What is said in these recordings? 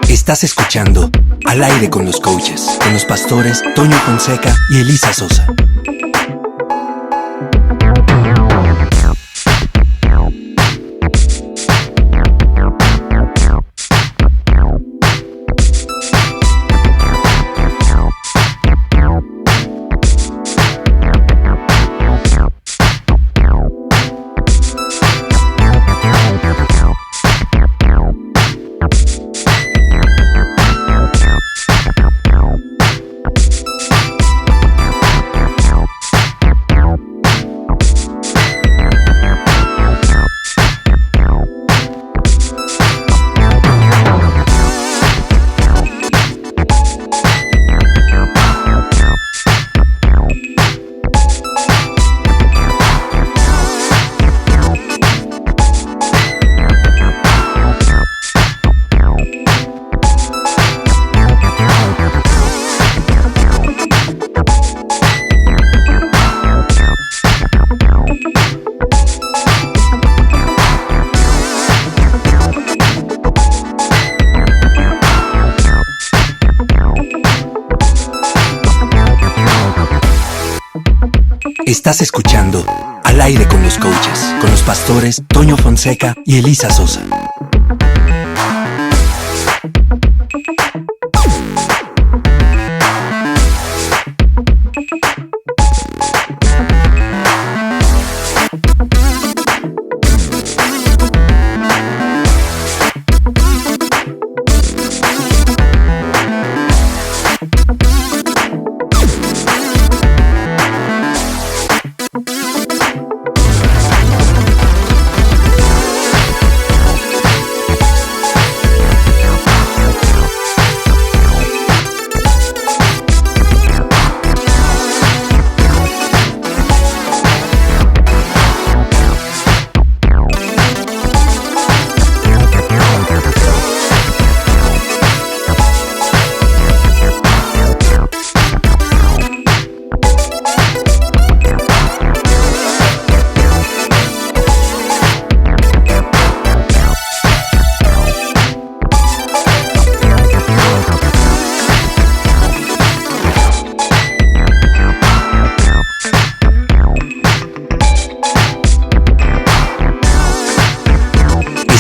Estás escuchando Al Aire con los Coaches, con los pastores Toño Fonseca y Elisa Sosa. Estás escuchando Al Aire con los Coaches, con los pastores Toño Fonseca y Elisa Sosa.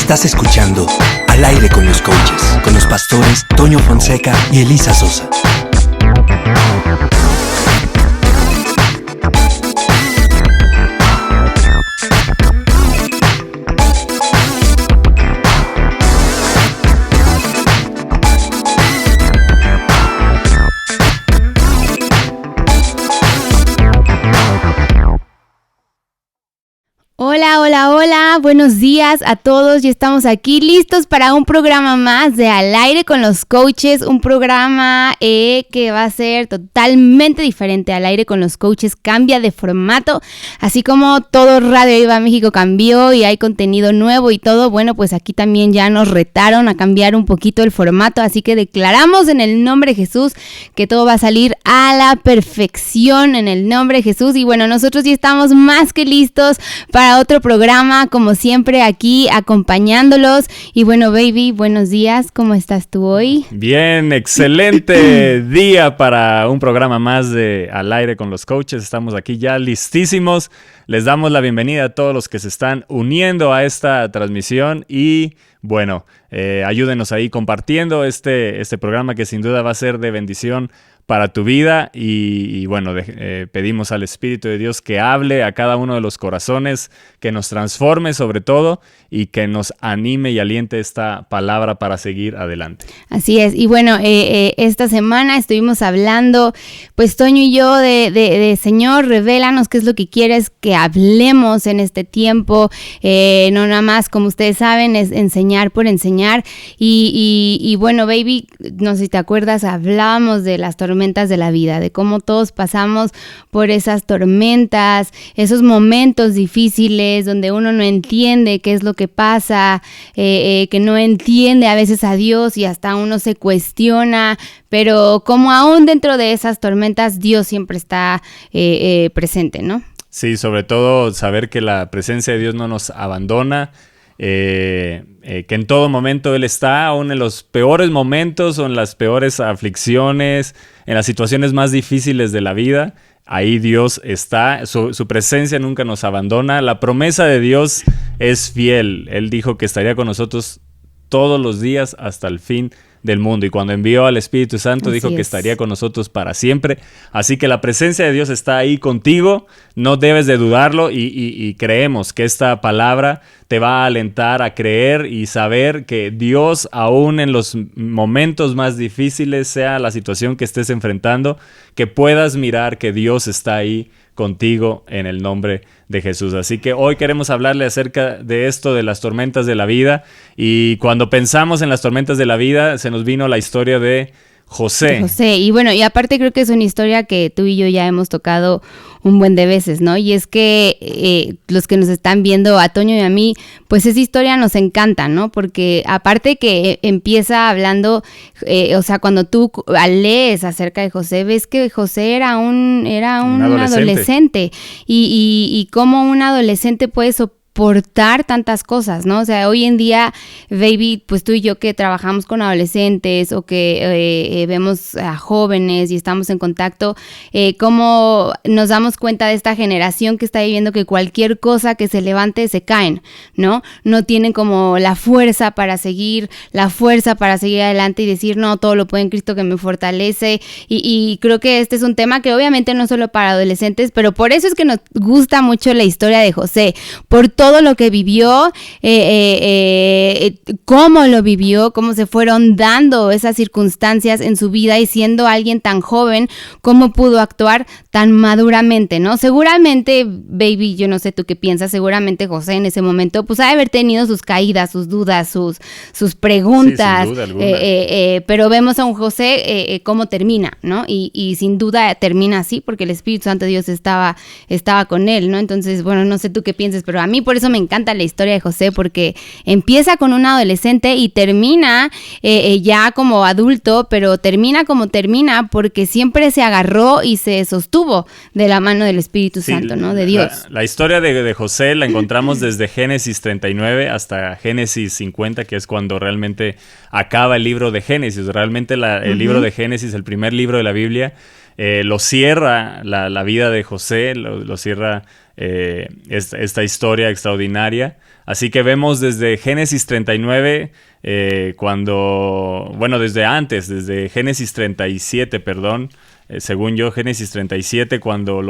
Estás escuchando Al Aire con los Coaches, con los pastores Toño Fonseca y Elisa Sosa. Hola, hola, hola, buenos días a todos y estamos aquí listos para un programa más de Al Aire con los Coaches, un programa que va a ser totalmente diferente. Al Aire con los Coaches cambia de formato, así como todo Radio Viva México cambió y hay contenido nuevo y todo. Bueno, pues aquí también ya nos retaron a cambiar un poquito el formato, así que declaramos en el nombre de Jesús que todo va a salir a la perfección en el nombre de Jesús. Y bueno, nosotros ya estamos más que listos para otro programa, como siempre aquí acompañándolos. Y bueno, baby, buenos días, ¿cómo estás tú hoy? Bien, excelente día para un programa más de Al Aire con los Coaches. Estamos aquí ya listísimos. Les damos la bienvenida a todos los que se están uniendo a esta transmisión y bueno, ayúdenos ahí compartiendo este programa que sin duda va a ser de bendición para tu vida y bueno, pedimos al Espíritu de Dios que hable a cada uno de los corazones, que nos transforme sobre todo y que nos anime y aliente esta palabra para seguir adelante. Así es, y bueno, esta semana estuvimos hablando, pues Toño y yo, de Señor, revélanos qué es lo que quieres que hablemos en este tiempo, no nada más, como ustedes saben, es enseñar por enseñar, y bueno, baby, no sé si te acuerdas, hablábamos de las tormentas tormentas de la vida, de cómo todos pasamos por esas tormentas, esos momentos difíciles donde uno no entiende qué es lo que pasa, que no entiende a veces a Dios y hasta uno se cuestiona, pero como aún dentro de esas tormentas Dios siempre está presente, ¿no? Sí, sobre todo saber que la presencia de Dios no nos abandona, que en todo momento Él está, aún en los peores momentos o en las peores aflicciones, en las situaciones más difíciles de la vida. Ahí Dios está, su presencia nunca nos abandona. La promesa de Dios es fiel. Él dijo que estaría con nosotros todos los días hasta el fin del mundo. Y cuando envió al Espíritu Santo, dijo que estaría con nosotros para siempre. Así que la presencia de Dios está ahí contigo. No debes de dudarlo y creemos que esta palabra te va a alentar a creer y saber que Dios, aún en los momentos más difíciles, sea la situación que estés enfrentando, que puedas mirar que Dios está ahí contigo en el nombre de Jesús. Así que hoy queremos hablarle acerca de esto, de las tormentas de la vida. Y cuando pensamos en las tormentas de la vida, se nos vino la historia de José. Y bueno, y aparte creo que es una historia que tú y yo ya hemos tocado un buen de veces, ¿no? Y es que los que nos están viendo, a Toño y a mí, pues esa historia nos encanta, ¿no? Porque aparte que empieza hablando, o sea, cuando tú lees acerca de José, ves que José era un adolescente. Y cómo un adolescente puede soportar tantas cosas, ¿no? O sea, hoy en día, baby, pues tú y yo que trabajamos con adolescentes o que vemos a jóvenes y estamos en contacto, cómo nos damos cuenta de esta generación que está viviendo que cualquier cosa que se levante se caen, ¿no? No tienen como la fuerza para seguir adelante y decir, no, todo lo puedo en Cristo que me fortalece. Y creo que este es un tema que obviamente no solo para adolescentes, pero por eso es que nos gusta mucho la historia de José, por todo lo que vivió, cómo lo vivió, cómo se fueron dando esas circunstancias en su vida y siendo alguien tan joven, cómo pudo actuar tan maduramente, ¿no? Seguramente, baby, yo no sé tú qué piensas, seguramente José en ese momento, pues ha de haber tenido sus caídas, sus dudas, sus preguntas, sí, sin duda alguna. Pero vemos a un José cómo termina, ¿no? Y sin duda termina así porque el Espíritu Santo de Dios estaba con él, ¿no? Entonces, bueno, no sé tú qué piensas, pero a mí por eso me encanta la historia de José, porque empieza con un adolescente y termina ya como adulto, pero termina como termina porque siempre se agarró y se sostuvo de la mano del Espíritu Santo, ¿no? De Dios. La historia de José la encontramos desde Génesis 39 hasta Génesis 50, que es cuando realmente acaba el libro de Génesis. Realmente el libro de Génesis, el primer libro de la Biblia, lo cierra la vida de José, lo cierra esta historia extraordinaria. Así que vemos desde Génesis 39, desde Génesis 37, según yo, Génesis 37, cuando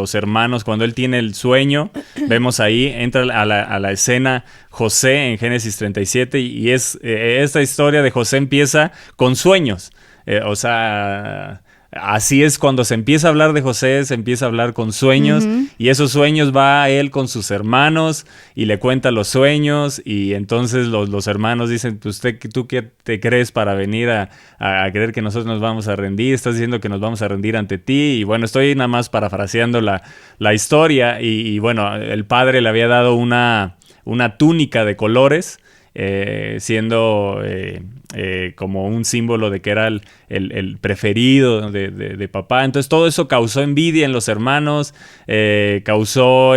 él tiene el sueño, vemos ahí, entra a la escena José en Génesis 37 y esta historia de José empieza con sueños. Así es, cuando se empieza a hablar de José, se empieza a hablar con sueños, y esos sueños va a él con sus hermanos y le cuenta los sueños, y entonces los hermanos dicen, pues ¿tú qué te crees para venir a creer que nosotros nos vamos a rendir? Estás diciendo que nos vamos a rendir ante ti. Y bueno, estoy nada más parafraseando la historia, y bueno, el padre le había dado una túnica de colores, siendo como un símbolo de que era el preferido de papá. Entonces todo eso causó envidia en los hermanos, causó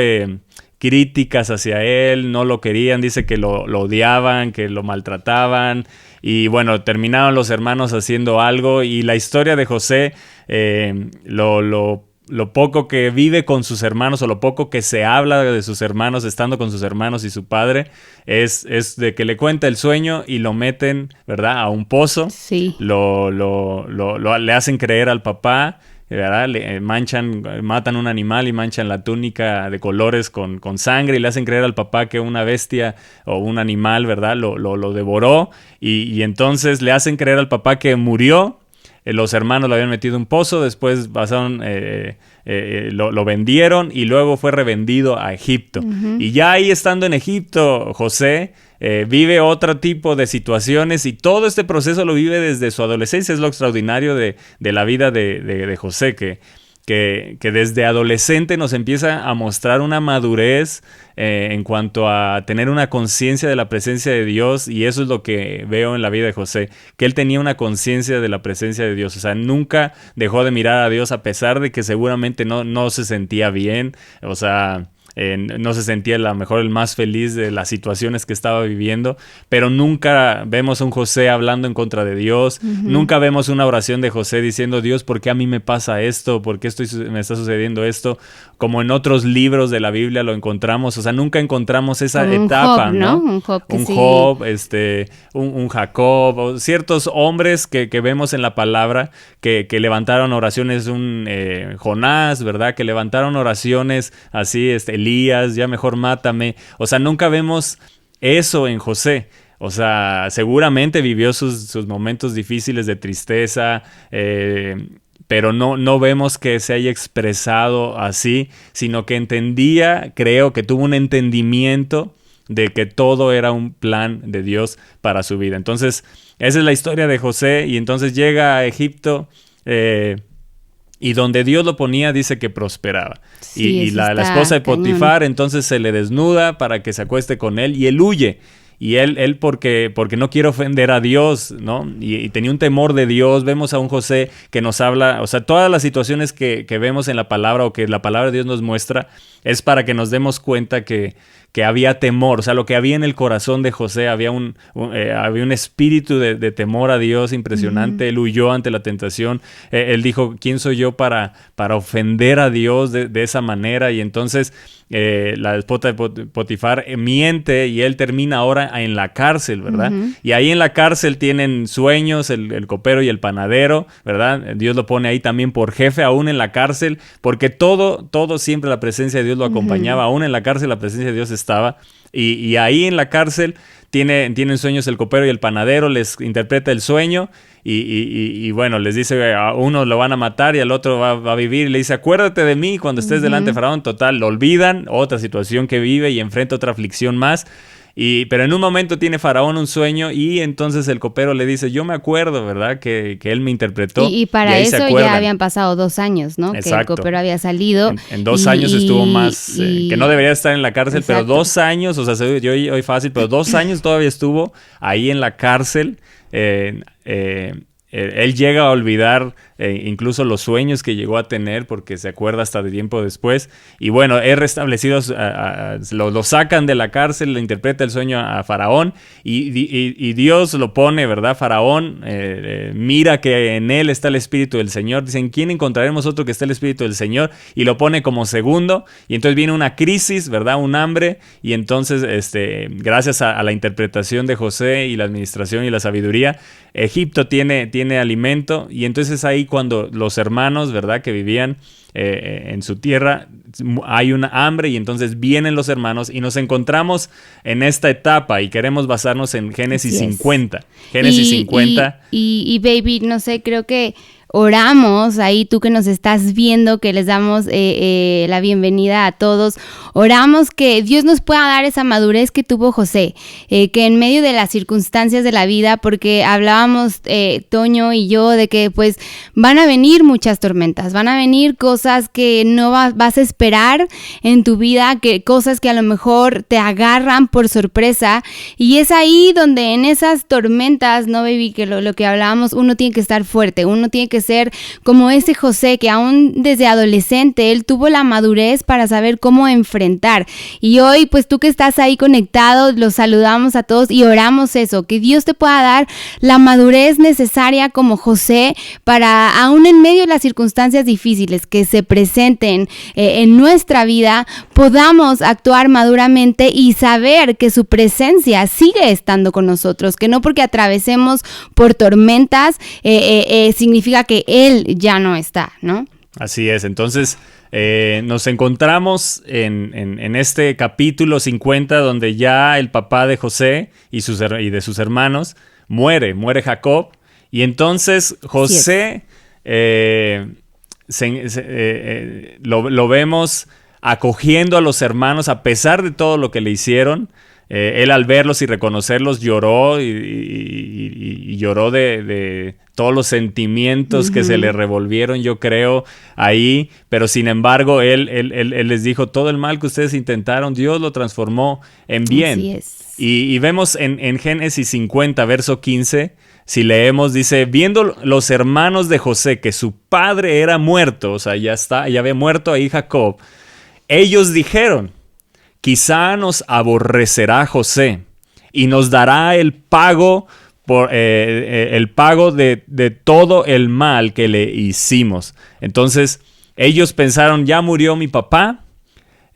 críticas hacia él, no lo querían, dice que lo odiaban, que lo maltrataban. Y bueno, terminaron los hermanos haciendo algo, y la historia de José, lo poco que vive con sus hermanos, o lo poco que se habla de sus hermanos estando con sus hermanos y su padre, es de que le cuenta el sueño y lo meten, ¿verdad?, a un pozo. Sí. Le hacen creer al papá, ¿verdad? Matan un animal y manchan la túnica de colores con sangre, y le hacen creer al papá que una bestia o un animal, ¿verdad?, lo devoró, y entonces le hacen creer al papá que murió. los hermanos lo habían metido en un pozo, después pasaron, lo vendieron y luego fue revendido a Egipto. Y ya ahí estando en Egipto, José vive otro tipo de situaciones y todo este proceso lo vive desde su adolescencia. Es lo extraordinario de la vida de José, que desde adolescente nos empieza a mostrar una madurez en cuanto a tener una conciencia de la presencia de Dios, y eso es lo que veo en la vida de José, que él tenía una conciencia de la presencia de Dios. O sea, nunca dejó de mirar a Dios a pesar de que seguramente no se sentía bien, o sea, no se sentía a lo mejor el más feliz de las situaciones que estaba viviendo, pero nunca vemos a un José hablando en contra de Dios, nunca vemos una oración de José diciendo, Dios, ¿por qué a mí me pasa esto? ¿Por qué me está sucediendo esto? Como en otros libros de la Biblia lo encontramos, o sea, nunca encontramos esa etapa, Job, ¿no? Un Job, un Jacob, o ciertos hombres que vemos en la palabra que levantaron oraciones, un Jonás, ¿verdad? Que levantaron oraciones así, Elías, ya mejor mátame. O sea, nunca vemos eso en José. O sea, seguramente vivió sus momentos difíciles de tristeza, pero no vemos que se haya expresado así, sino que entendía, creo que tuvo un entendimiento de que todo era un plan de Dios para su vida. Entonces, esa es la historia de José, y entonces llega a Egipto, y donde Dios lo ponía, dice que prosperaba. Sí, y la esposa de Potifar entonces se le desnuda para que se acueste con él, y él huye. Y él porque no quiere ofender a Dios, ¿no? Y tenía un temor de Dios. Vemos a un José que nos habla, o sea, todas las situaciones que vemos en la palabra o que la palabra de Dios nos muestra es para que nos demos cuenta que había temor. O sea, lo que había en el corazón de José, había un espíritu de temor a Dios impresionante. Él huyó ante la tentación. Él dijo, ¿quién soy yo para ofender a Dios de esa manera? Y entonces la esposa de Potifar miente, y él termina ahora en la cárcel, ¿verdad? Y ahí en la cárcel tienen sueños el copero y el panadero, ¿verdad? Dios lo pone ahí también por jefe, aún en la cárcel, porque todo siempre la presencia de Dios lo acompañaba. Aún en la cárcel la presencia de Dios estaba, y ahí en la cárcel tienen sueños el copero y el panadero, les interpreta el sueño, y bueno, les dice, a uno lo van a matar y al otro va a vivir, y le dice, acuérdate de mí cuando estés delante de Faraón. Total, lo olvidan, otra situación que vive y enfrenta otra aflicción más. Pero en un momento tiene Faraón un sueño, y entonces el copero le dice, yo me acuerdo, ¿verdad? Que él me interpretó. Y para eso ya habían pasado 2 años, ¿no? Exacto. Que el copero había salido. En 2 años estuvo más, que no debería estar en la cárcel. Exacto. Pero 2 años, o sea, yo hoy fácil, pero 2 años todavía estuvo ahí en la cárcel. Él llega a olvidar incluso los sueños que llegó a tener, porque se acuerda hasta de tiempo después. Y bueno, es restablecido, lo sacan de la cárcel, le interpreta el sueño a Faraón, y Dios lo pone, ¿verdad? Faraón mira que en él está el Espíritu del Señor. Dicen, ¿quién encontraremos otro que esté el Espíritu del Señor? Y lo pone como segundo, y entonces viene una crisis, ¿verdad? Un hambre, y entonces gracias a la interpretación de José y la administración y la sabiduría, Egipto tiene alimento, y entonces ahí cuando los hermanos, ¿verdad?, que vivían en su tierra, hay una hambre, y entonces vienen los hermanos y nos encontramos en esta etapa, y queremos basarnos en Génesis 50. Génesis 50. Y baby, no sé, creo que oramos ahí, tú que nos estás viendo, que les damos la bienvenida a todos. Oramos que Dios nos pueda dar esa madurez que tuvo José, que en medio de las circunstancias de la vida, porque hablábamos Toño y yo de que pues van a venir muchas tormentas, van a venir cosas que no vas a esperar en tu vida, que cosas que a lo mejor te agarran por sorpresa, y es ahí donde en esas tormentas, no baby, que lo que hablábamos, uno tiene que estar fuerte, uno tiene que ser como ese José que aún desde adolescente él tuvo la madurez para saber cómo enfrentar. Y hoy pues tú que estás ahí conectado, los saludamos a todos y oramos eso, que Dios te pueda dar la madurez necesaria como José para aún en medio de las circunstancias difíciles que se presenten en nuestra vida, podamos actuar maduramente y saber que su presencia sigue estando con nosotros, que no porque atravesemos por tormentas significa que Él ya no está, ¿no? Así es, entonces nos encontramos en este capítulo 50 donde ya el papá de José y de sus hermanos muere Jacob, Y entonces José lo vemos acogiendo a los hermanos a pesar de todo lo que le hicieron. Él al verlos y reconocerlos lloró y lloró de todos los sentimientos que se le revolvieron, yo creo, ahí. Pero sin embargo, él les dijo, todo el mal que ustedes intentaron, Dios lo transformó en bien. Así es. Y vemos en Génesis 50, verso 15, si leemos, dice, viendo los hermanos de José que su padre era muerto, o sea, ya había muerto ahí Jacob, ellos dijeron, quizá nos aborrecerá José y nos dará el pago de todo el mal que le hicimos. Entonces ellos pensaron, ya murió mi papá,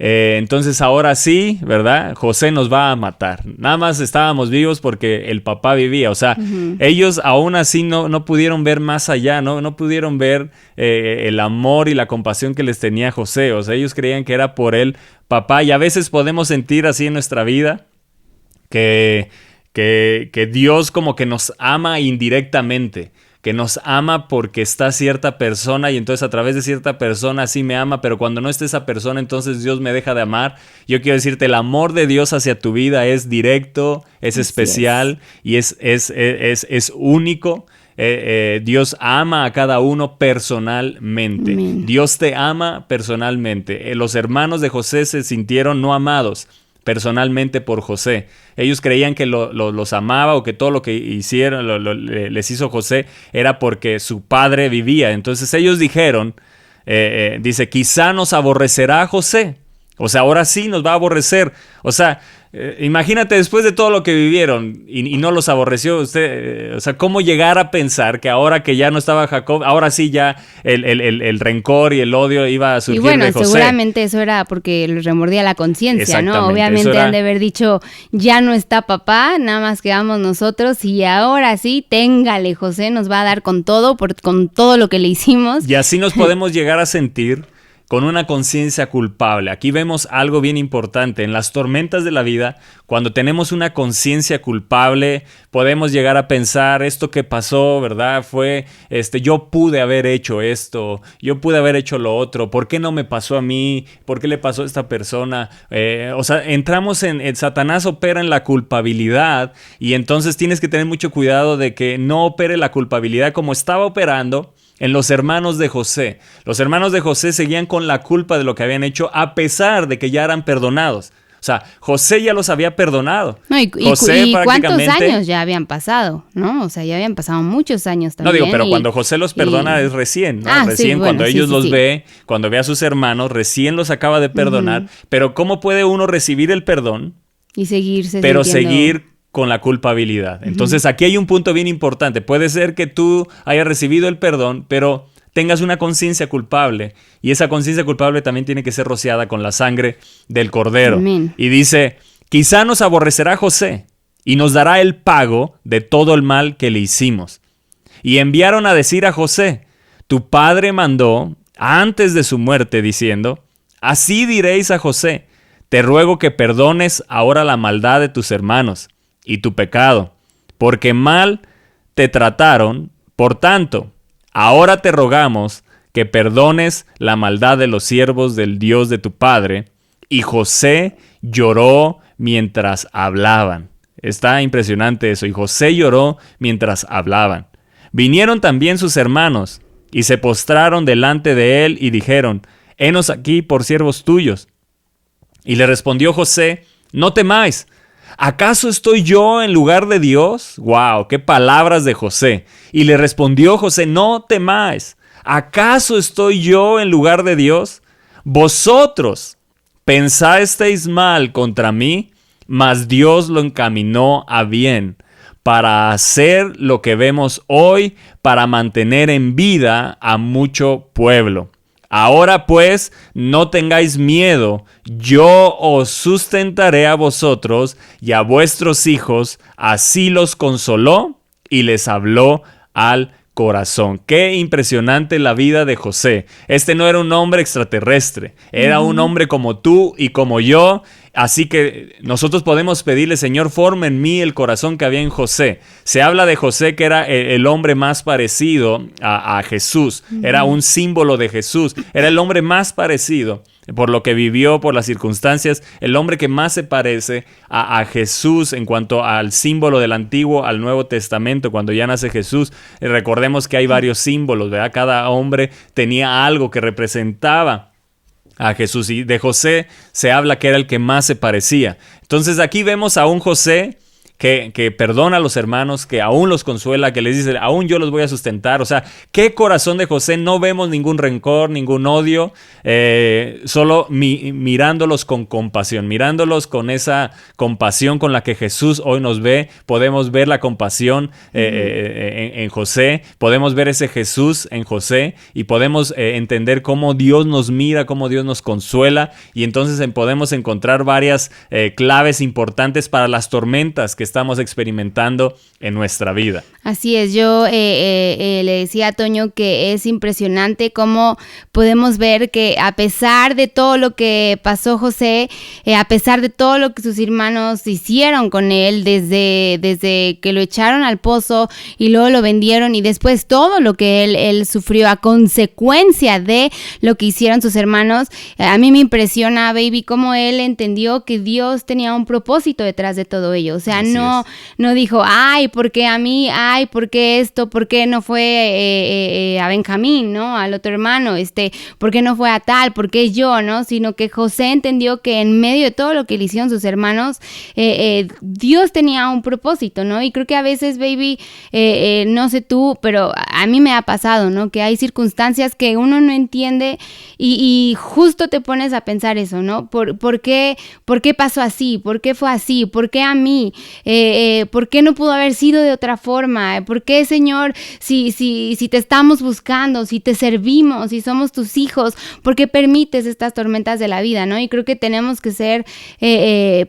entonces ahora sí, ¿verdad? José nos va a matar. Nada más estábamos vivos porque el papá vivía. O sea, ellos aún así no pudieron ver más allá, no pudieron ver el amor y la compasión que les tenía José. O sea, ellos creían que era por el papá. Y a veces podemos sentir así en nuestra vida que Dios como que nos ama indirectamente, que nos ama porque está cierta persona y entonces a través de cierta persona sí me ama, pero cuando no está esa persona entonces Dios me deja de amar. Yo quiero decirte, el amor de Dios hacia tu vida es directo, es especial y es único. Dios ama a cada uno personalmente. Dios te ama personalmente. Los hermanos de José se sintieron no amados personalmente por José. Ellos creían que los amaba o que todo lo que hicieron, les hizo José era porque su padre vivía. Entonces ellos dijeron, dice, quizá nos aborrecerá José. O sea, ahora sí nos va a aborrecer. O sea, imagínate después de todo lo que vivieron y no los aborreció usted. O sea, ¿cómo llegar a pensar que ahora que ya no estaba Jacob, ahora sí ya el rencor y el odio iba a surgir de José? Y bueno, seguramente eso era porque les remordía la conciencia, ¿no? Obviamente han de haber dicho, ya no está papá, nada más quedamos nosotros y ahora sí, téngale, José nos va a dar con todo, con todo lo que le hicimos. Y así nos podemos llegar a sentir con una conciencia culpable. Aquí vemos algo bien importante. En las tormentas de la vida, cuando tenemos una conciencia culpable, podemos llegar a pensar, esto que pasó, ¿verdad? Fue, yo pude haber hecho esto, yo pude haber hecho lo otro, ¿por qué no me pasó a mí? ¿Por qué le pasó a esta persona? O sea, entramos Satanás opera en la culpabilidad y entonces tienes que tener mucho cuidado de que no opere la culpabilidad como estaba operando en los hermanos de José. Los hermanos de José seguían con la culpa de lo que habían hecho a pesar de que ya eran perdonados. O sea, José ya los había perdonado. No, y ¿cuántos años ya habían pasado? ¿No? O sea, ya habían pasado muchos años también. No digo, pero cuando José los perdona es recién, ¿no? Recién cuando ellos los ve, cuando ve a sus hermanos, recién los acaba de perdonar. Pero ¿cómo puede uno recibir el perdón? Y seguirse pero seguir con la culpabilidad. Entonces aquí hay un punto bien importante. Puede ser que tú hayas recibido el perdón, pero tengas una conciencia culpable. Y esa conciencia culpable también tiene que ser rociada con la sangre del Cordero. Amén. Y dice, quizá nos aborrecerá José y nos dará el pago de todo el mal que le hicimos. Y enviaron a decir a José, tu padre mandó antes de su muerte diciendo, así diréis a José, te ruego que perdones ahora la maldad de tus hermanos y tu pecado, porque mal te trataron, por tanto, ahora te rogamos que perdones la maldad de los siervos del Dios de tu padre. Y José lloró mientras hablaban. Está impresionante eso. Y José lloró mientras hablaban. Vinieron también sus hermanos y se postraron delante de él y dijeron, henos aquí por siervos tuyos. Y le respondió José, no temáis. ¿Acaso estoy yo en lugar de Dios? ¡Wow! ¡Qué palabras de José! Y le respondió José, no temáis. ¿Acaso estoy yo en lugar de Dios? Vosotros pensasteis mal contra mí, mas Dios lo encaminó a bien, para hacer lo que vemos hoy, para mantener en vida a mucho pueblo. Ahora pues, no tengáis miedo, yo os sustentaré a vosotros y a vuestros hijos. Así los consoló y les habló al corazón. Qué impresionante la vida de José. Este no era un hombre extraterrestre, era un hombre como tú y como yo, Así que nosotros podemos pedirle, Señor, forma en mí el corazón que había en José. Se habla de José que era el hombre más parecido a Jesús. Era un símbolo de Jesús. Era el hombre más parecido, por lo que vivió, por las circunstancias, el hombre que más se parece a Jesús en cuanto al símbolo del Antiguo al Nuevo Testamento. Cuando ya nace Jesús, recordemos que hay varios símbolos, ¿verdad? Cada hombre tenía algo que representaba a Jesús, y de José se habla que era el que más se parecía. Entonces aquí vemos a un José que perdona a los hermanos, que aún los consuela, que les dice, aún yo los voy a sustentar. O sea, ¿qué corazón de José? No vemos ningún rencor, ningún odio, solo mirándolos con compasión, mirándolos con esa compasión con la que Jesús hoy nos ve. Podemos ver la compasión en José, podemos ver ese Jesús en José, y podemos entender cómo Dios nos mira, cómo Dios nos consuela, y entonces podemos encontrar varias claves importantes para las tormentas que estamos experimentando en nuestra vida. Así es, yo le decía a Toño que es impresionante cómo podemos ver que a pesar de todo lo que pasó José, a pesar de todo lo que sus hermanos hicieron con él, desde que lo echaron al pozo y luego lo vendieron, y después todo lo que él sufrió a consecuencia de lo que hicieron sus hermanos, a mí me impresiona, baby, cómo él entendió que Dios tenía un propósito detrás de todo ello. O sea, no dijo, ay, ¿por qué a mí? Ay, ¿por qué esto? ¿Por qué no fue a Benjamín, ¿no? Al otro hermano, ¿por qué no fue a tal? ¿Por qué yo, no? Sino que José entendió que en medio de todo lo que le hicieron sus hermanos, Dios tenía un propósito, ¿no? Y creo que a veces, baby, no sé tú, pero a mí me ha pasado, ¿no? Que hay circunstancias que uno no entiende y justo te pones a pensar eso, ¿no? ¿Por qué pasó así? ¿Por qué fue así? ¿Por qué a mí? ¿Por qué no pudo haber sido de otra forma? ¿Por qué, Señor, si te estamos buscando, si te servimos, si somos tus hijos, por qué permites estas tormentas de la vida, ¿no? Y creo que tenemos que ser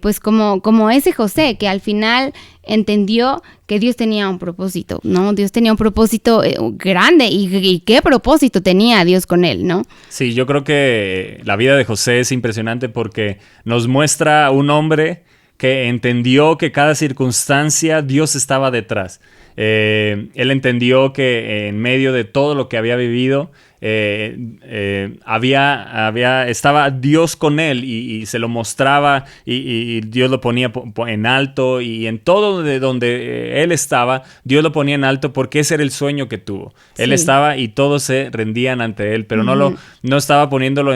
pues como ese José, que al final entendió que Dios tenía un propósito, ¿no? Dios tenía un propósito grande, y qué propósito tenía Dios con él, ¿no? Sí, yo creo que la vida de José es impresionante porque nos muestra un hombre que entendió que cada circunstancia Dios estaba detrás. Él entendió que en medio de todo lo que había vivido, estaba Dios con él, y se lo mostraba, y Dios lo ponía en alto, y en todo donde él estaba, Dios lo ponía en alto, porque ese era el sueño que tuvo. Sí. Él estaba y todos se rendían ante él, pero no estaba poniéndolo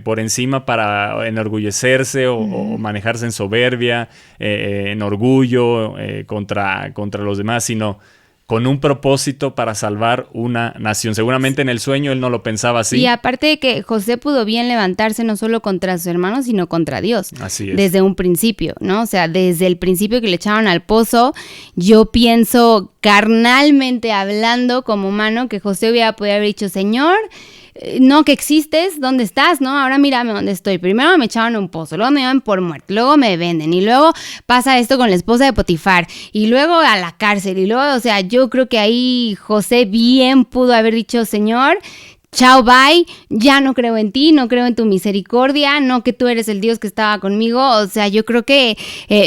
por encima para enorgullecerse o manejarse en soberbia, en orgullo contra los demás, sino con un propósito para salvar una nación. Seguramente en el sueño él no lo pensaba así. Y aparte de que José pudo bien levantarse no solo contra sus hermanos, sino contra Dios. Así es. Desde un principio, ¿no? O sea, desde el principio que le echaron al pozo, yo pienso carnalmente hablando como humano que José hubiera podido haber dicho, Señor, no, que existes, ¿dónde estás? No, ahora mírame dónde estoy. Primero me echaron a un pozo, luego me llevan por muerto, luego me venden, y luego pasa esto con la esposa de Potifar, y luego a la cárcel, y luego, o sea, yo creo que ahí José bien pudo haber dicho, Señor, chao, bye, ya no creo en ti, no creo en tu misericordia, no que tú eres el Dios que estaba conmigo. O sea, yo creo que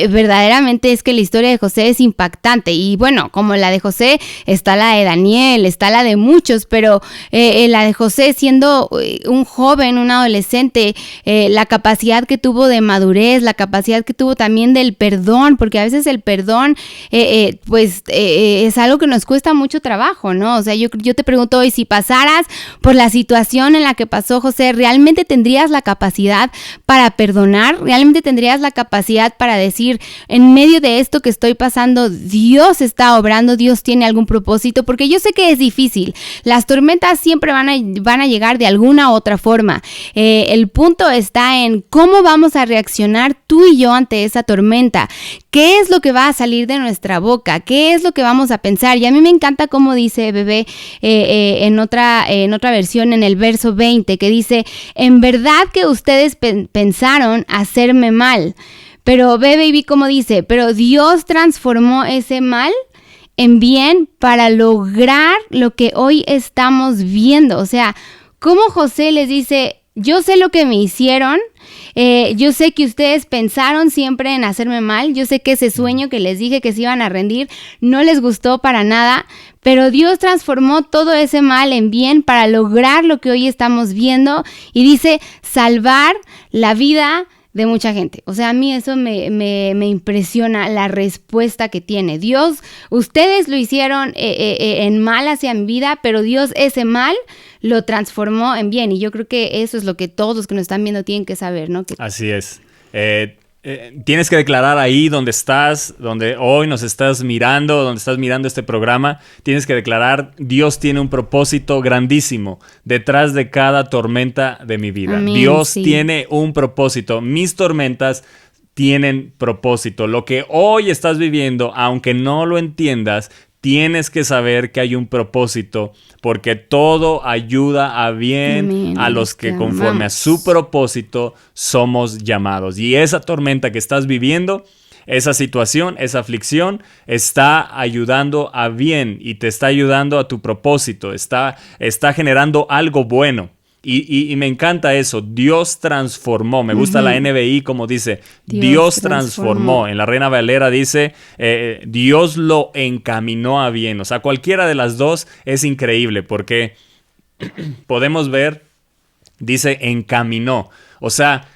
verdaderamente es que la historia de José es impactante, y bueno, como la de José, está la de Daniel, está la de muchos, pero la de José siendo un joven, un adolescente, la capacidad que tuvo de madurez, la capacidad que tuvo también del perdón, porque a veces el perdón es algo que nos cuesta mucho trabajo, ¿no? O sea, yo te pregunto hoy, si pasaras por la situación en la que pasó José, ¿realmente tendrías la capacidad para perdonar? ¿Realmente tendrías la capacidad para decir, en medio de esto que estoy pasando, Dios está obrando, Dios tiene algún propósito? Porque yo sé que es difícil, las tormentas siempre van a llegar de alguna u otra forma. El punto está en cómo vamos a reaccionar tú y yo ante esa tormenta. ¿Qué es lo que va a salir de nuestra boca? ¿Qué es lo que vamos a pensar? Y a mí me encanta cómo dice Bebé en otra versión, en el verso 20, que dice, en verdad que ustedes pensaron hacerme mal. Pero ve, baby, cómo dice, pero Dios transformó ese mal en bien para lograr lo que hoy estamos viendo. O sea, cómo José les dice, yo sé lo que me hicieron, Yo sé que ustedes pensaron siempre en hacerme mal. Yo sé que ese sueño que les dije que se iban a rendir no les gustó para nada. Pero Dios transformó todo ese mal en bien para lograr lo que hoy estamos viendo. Y dice, salvar la vida de mucha gente. O sea, a mí eso me impresiona la respuesta que tiene Dios. Ustedes lo hicieron en mal hacia mi vida, pero Dios ese mal lo transformó en bien. Y yo creo que eso es lo que todos los que nos están viendo tienen que saber, ¿no? Así es. Tienes que declarar ahí donde estás, donde hoy nos estás mirando, donde estás mirando este programa. Tienes que declarar, Dios tiene un propósito grandísimo detrás de cada tormenta de mi vida. Amén, Dios tiene un propósito. Mis tormentas tienen propósito. Lo que hoy estás viviendo, aunque no lo entiendas, tienes que saber que hay un propósito, porque todo ayuda a bien Amén, a los que conforme a su propósito somos llamados. Y esa tormenta que estás viviendo, esa situación, esa aflicción, está ayudando a bien y te está ayudando a tu propósito, está generando algo bueno. Y me encanta eso, Dios transformó, me gusta la NBI como dice, Dios transformó. En la Reina Valera dice, Dios lo encaminó a bien. O sea, cualquiera de las dos es increíble porque podemos ver, dice encaminó, o sea,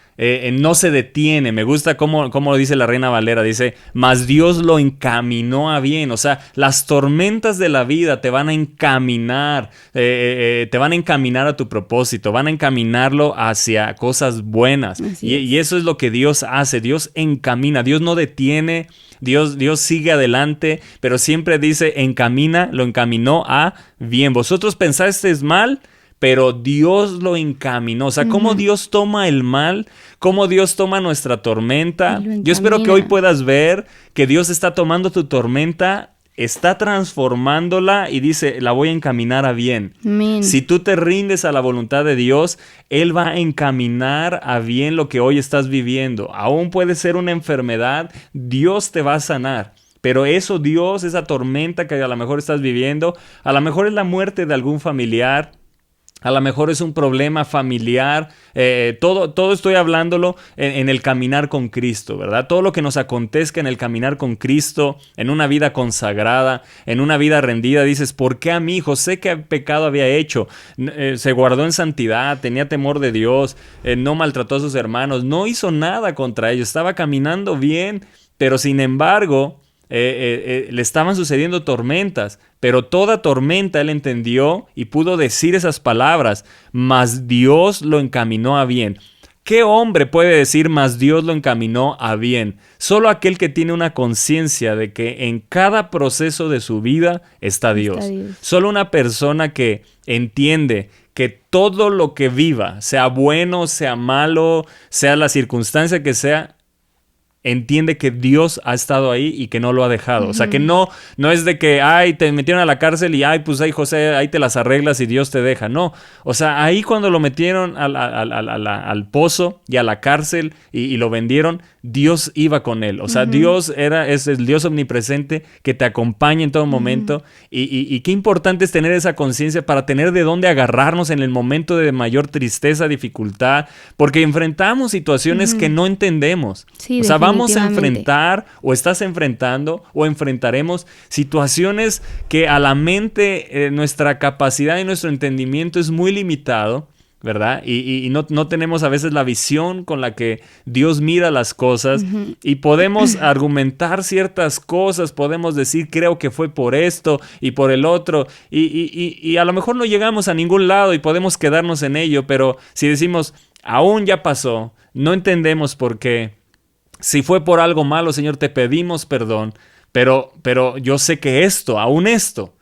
no se detiene. Me gusta cómo lo dice la Reina Valera, dice, mas Dios lo encaminó a bien. O sea, las tormentas de la vida te van a encaminar, a tu propósito, van a encaminarlo hacia cosas buenas. Y eso es lo que Dios hace, Dios encamina, Dios no detiene, Dios sigue adelante, pero siempre dice lo encaminó a bien. Vosotros pensasteis mal, pero Dios lo encaminó. O sea, cómo Dios toma el mal, cómo Dios toma nuestra tormenta. Yo espero que hoy puedas ver que Dios está tomando tu tormenta, está transformándola y dice, la voy a encaminar a bien. Amén. Si tú te rindes a la voluntad de Dios, Él va a encaminar a bien lo que hoy estás viviendo. Aún puede ser una enfermedad, Dios te va a sanar. Pero eso, Dios, esa tormenta que a lo mejor estás viviendo, a lo mejor es la muerte de algún familiar, a lo mejor es un problema familiar, todo estoy hablándolo en el caminar con Cristo, ¿verdad? Todo lo que nos acontezca en el caminar con Cristo, en una vida consagrada, en una vida rendida, dices, ¿por qué a mí? José, ¿qué pecado había hecho? Se guardó en santidad, tenía temor de Dios, no maltrató a sus hermanos, no hizo nada contra ellos, estaba caminando bien, pero sin embargo le estaban sucediendo tormentas, pero toda tormenta él entendió y pudo decir esas palabras, mas Dios lo encaminó a bien. ¿Qué hombre puede decir mas Dios lo encaminó a bien? Solo aquel que tiene una conciencia de que en cada proceso de su vida está Dios. Solo una persona que entiende que todo lo que viva, sea bueno, sea malo, sea la circunstancia que sea, entiende que Dios ha estado ahí y que no lo ha dejado. O sea, que no es de que, te metieron a la cárcel y, pues ahí José, ahí te las arreglas y Dios te deja. No, o sea, ahí cuando lo metieron al pozo y a la cárcel y lo vendieron, Dios iba con él. O sea, Dios es el Dios omnipresente que te acompaña en todo momento. Y qué importante es tener esa conciencia para tener de dónde agarrarnos en el momento de mayor tristeza, dificultad, porque enfrentamos situaciones que no entendemos. Sí, o sea, vamos a enfrentar o estás enfrentando o enfrentaremos situaciones que a la mente, nuestra capacidad y nuestro entendimiento es muy limitado, ¿verdad? Y no tenemos a veces la visión con la que Dios mira las cosas y podemos argumentar ciertas cosas, podemos decir, creo que fue por esto y por el otro y a lo mejor no llegamos a ningún lado y podemos quedarnos en ello, pero si decimos, aún ya pasó, no entendemos por qué. Si fue por algo malo, Señor, te pedimos perdón, pero yo sé que aún esto,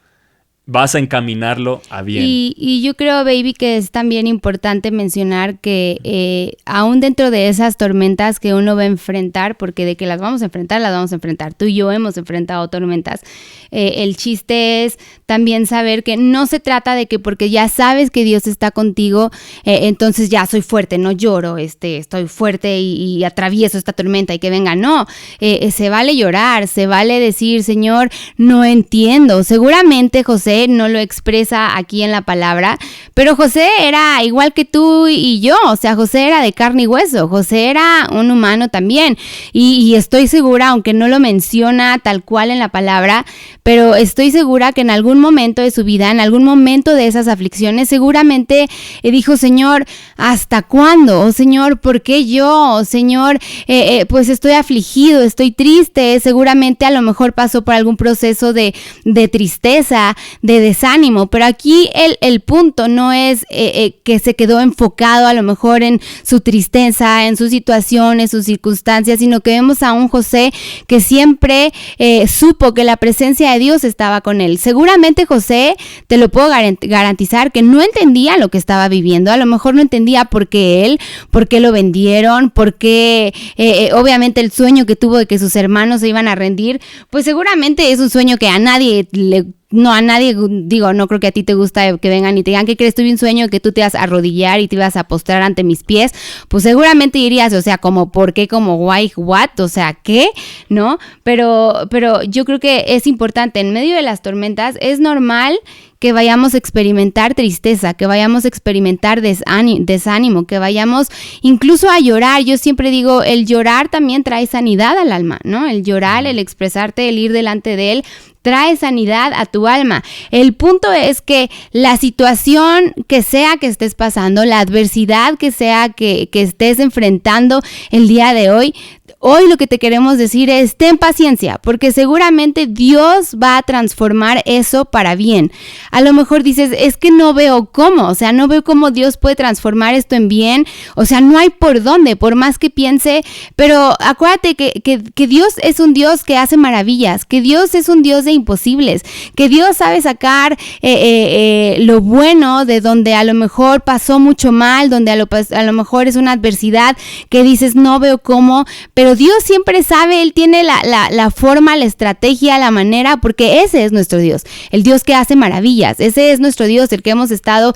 vas a encaminarlo a bien. Y yo creo, baby, que es también importante mencionar que aún dentro de esas tormentas que uno va a enfrentar, porque de que las vamos a enfrentar. Tú y yo hemos enfrentado tormentas. El chiste es también saber que no se trata de que porque ya sabes que Dios está contigo, entonces ya soy fuerte, no lloro, estoy fuerte y atravieso esta tormenta y que venga. No, se vale llorar, se vale decir, Señor, no entiendo. Seguramente José José no lo expresa aquí en la palabra, pero José era igual que tú y yo, o sea, José era de carne y hueso, José era un humano también, y estoy segura, aunque no lo menciona tal cual en la palabra, pero estoy segura que en algún momento de su vida, en algún momento de esas aflicciones, seguramente dijo, Señor, ¿hasta cuándo? Oh, Señor, ¿por qué yo? Oh, Señor, pues estoy afligido, estoy triste, seguramente a lo mejor pasó por algún proceso de tristeza, de desánimo, pero aquí el punto no es que se quedó enfocado a lo mejor en su tristeza, en su situación, en sus circunstancias, sino que vemos a un José que siempre supo que la presencia de Dios estaba con él. Seguramente José, te lo puedo garantizar, que no entendía lo que estaba viviendo, a lo mejor no entendía por qué lo vendieron, por qué obviamente el sueño que tuvo de que sus hermanos se iban a rendir, pues seguramente es un sueño que a nadie digo, no creo que a ti te gusta que vengan y te digan, ¿qué crees? Tuve un sueño que tú te ibas a arrodillar y te ibas a postrar ante mis pies, pues seguramente dirías, o sea, como, ¿por qué? Como, why, what? O sea, ¿qué? ¿No? Pero yo creo que es importante, en medio de las tormentas, es normal que vayamos a experimentar tristeza, que vayamos a experimentar desánimo, que vayamos incluso a llorar. Yo siempre digo, el llorar también trae sanidad al alma, ¿no? El llorar, el expresarte, el ir delante de él, trae sanidad a tu alma. El punto es que la situación que sea que estés pasando, la adversidad que sea que estés enfrentando el día de hoy lo que te queremos decir es, ten paciencia, porque seguramente Dios va a transformar eso para bien. A lo mejor dices, es que no veo cómo, o sea, no veo cómo Dios puede transformar esto en bien, o sea, no hay por dónde, por más que piense, pero acuérdate que Dios es un Dios que hace maravillas, que Dios es un Dios de imposibles, que Dios sabe sacar lo bueno de donde a lo mejor pasó mucho mal, donde a lo mejor es una adversidad que dices, no veo cómo, pero Dios siempre sabe, Él tiene la forma, la estrategia, la manera, porque ese es nuestro Dios, el Dios que hace maravillas, ese es nuestro Dios, el que hemos estado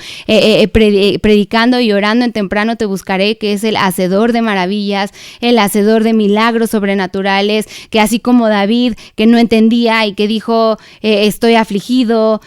predicando y orando en Temprano Te Buscaré, que es el hacedor de maravillas, el hacedor de milagros sobrenaturales, que así como David, que no entendía y que dijo, estoy afligido,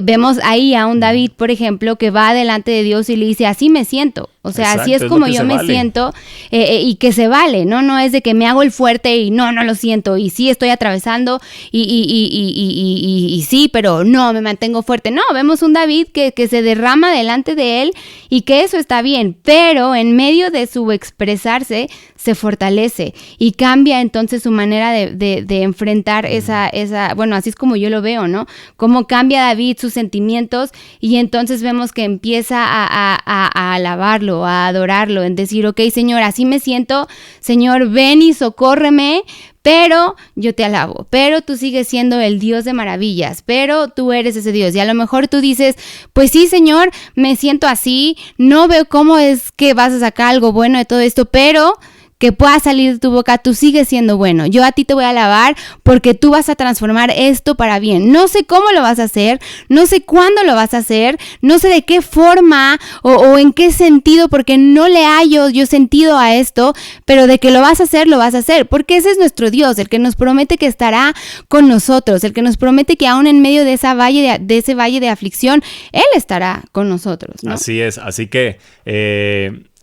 vemos ahí a un David, por ejemplo, que va delante de Dios y le dice, así me siento. O sea, exacto, así es como yo me siento y que se vale, ¿no? No es de que me hago el fuerte y no lo siento y sí estoy atravesando y sí, pero no, me mantengo fuerte. No, vemos un David que se derrama delante de él y que eso está bien, pero en medio de su expresarse se fortalece y cambia entonces su manera de enfrentar esa, bueno, así es como yo lo veo, ¿no? Cómo cambia David sus sentimientos y entonces vemos que empieza a alabarlo, a adorarlo, en decir, ok, Señor, así me siento, Señor, ven y socórreme, pero yo te alabo, pero tú sigues siendo el Dios de maravillas, pero tú eres ese Dios. Y a lo mejor tú dices, pues sí, Señor, me siento así, no veo cómo es que vas a sacar algo bueno de todo esto, pero que pueda salir de tu boca, tú sigues siendo bueno. Yo a ti te voy a alabar porque tú vas a transformar esto para bien. No sé cómo lo vas a hacer, no sé cuándo lo vas a hacer, no sé de qué forma o en qué sentido, porque no le hallo yo sentido a esto, pero de que lo vas a hacer, porque ese es nuestro Dios, el que nos promete que estará con nosotros, el que nos promete que aún en medio de ese valle de aflicción, Él estará con nosotros, ¿no? Así es, así que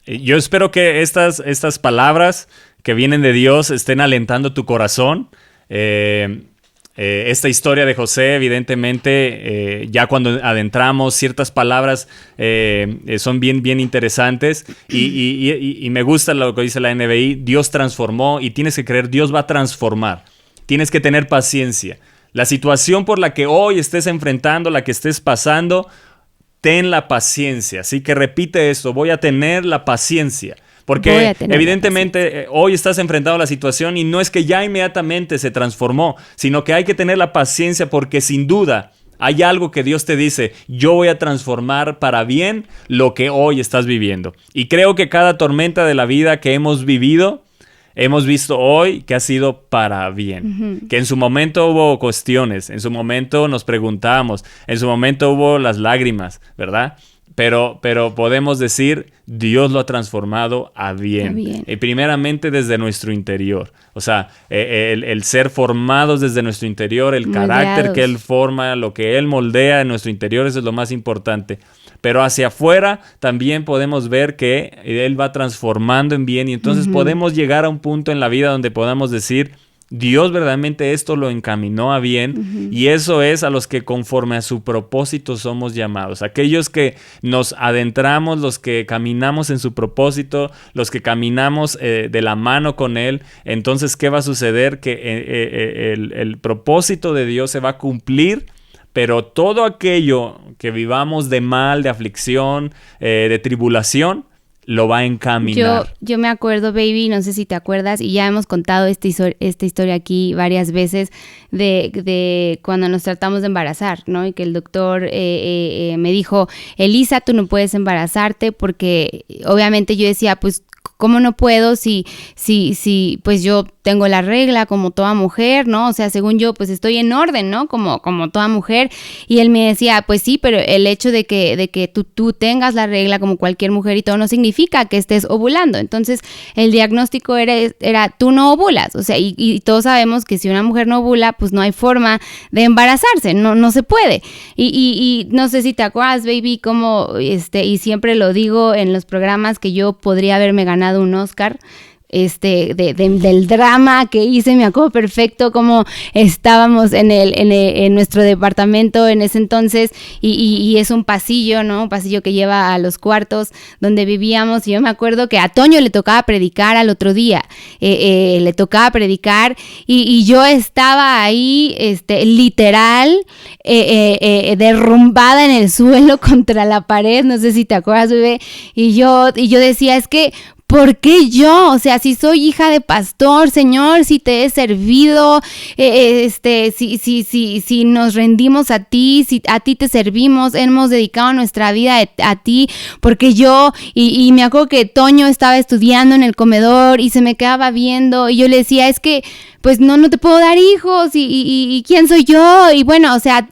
yo espero que estas palabras que vienen de Dios estén alentando tu corazón. Esta historia de José, evidentemente, ya cuando adentramos, ciertas palabras son bien interesantes y me gusta lo que dice la NBI. Dios transformó y tienes que creer, Dios va a transformar. Tienes que tener paciencia. La situación por la que hoy estés enfrentando, la que estés pasando, ten la paciencia. Así que repite esto, voy a tener la paciencia. Porque evidentemente hoy estás enfrentando la situación y no es que ya inmediatamente se transformó, sino que hay que tener la paciencia porque sin duda hay algo que Dios te dice, yo voy a transformar para bien lo que hoy estás viviendo. Y creo que cada tormenta de la vida que hemos vivido, hemos visto hoy que ha sido para bien. Que en su momento hubo cuestiones, en su momento nos preguntamos, en su momento hubo las lágrimas, ¿verdad? Pero podemos decir, Dios lo ha transformado a bien. Y primeramente desde nuestro interior. O sea, el ser formados desde nuestro interior, el carácter que Él forma, lo que Él moldea en nuestro interior, eso es lo más importante. Pero hacia afuera también podemos ver que Él va transformando en bien. Y entonces podemos llegar a un punto en la vida donde podamos decir, Dios verdaderamente esto lo encaminó a bien, y eso es a los que conforme a su propósito somos llamados. Aquellos que nos adentramos, los que caminamos en su propósito, los que caminamos de la mano con Él. Entonces, ¿qué va a suceder? Que el propósito de Dios se va a cumplir, pero todo aquello que vivamos de mal, de aflicción, de tribulación, lo va a encaminar. Yo me acuerdo, baby, no sé si te acuerdas, y ya hemos contado esta historia aquí varias veces de cuando nos tratamos de embarazar, ¿no? Y que el doctor me dijo, Elisa, tú no puedes embarazarte, porque obviamente yo decía, pues, ¿cómo no puedo si pues yo tengo la regla como toda mujer, ¿no? O sea, según yo, pues estoy en orden, ¿no? Como toda mujer. Y él me decía, pues sí, pero el hecho de que tú tengas la regla como cualquier mujer y todo no significa que estés ovulando. Entonces, el diagnóstico era tú no ovulas. O sea, y todos sabemos que si una mujer no ovula, pues no hay forma de embarazarse, no se puede. Y no sé si te acuerdas, baby, como y siempre lo digo en los programas, que yo podría haberme ganado un Oscar del drama que hice. Me acuerdo perfecto cómo estábamos en nuestro departamento en ese entonces, y es un pasillo, ¿no? Un pasillo que lleva a los cuartos donde vivíamos, y yo me acuerdo que a Toño le tocaba predicar al otro día, le tocaba predicar, y yo estaba ahí, literal, derrumbada en el suelo contra la pared, no sé si te acuerdas, bebé, y yo decía, es que ¿por qué yo? O sea, si soy hija de pastor, Señor, si te he servido, si nos rendimos a ti, si a ti te servimos, hemos dedicado nuestra vida a ti, porque yo, y me acuerdo que Toño estaba estudiando en el comedor y se me quedaba viendo, y yo le decía, es que pues no te puedo dar hijos, y ¿quién soy yo? Y bueno, o sea,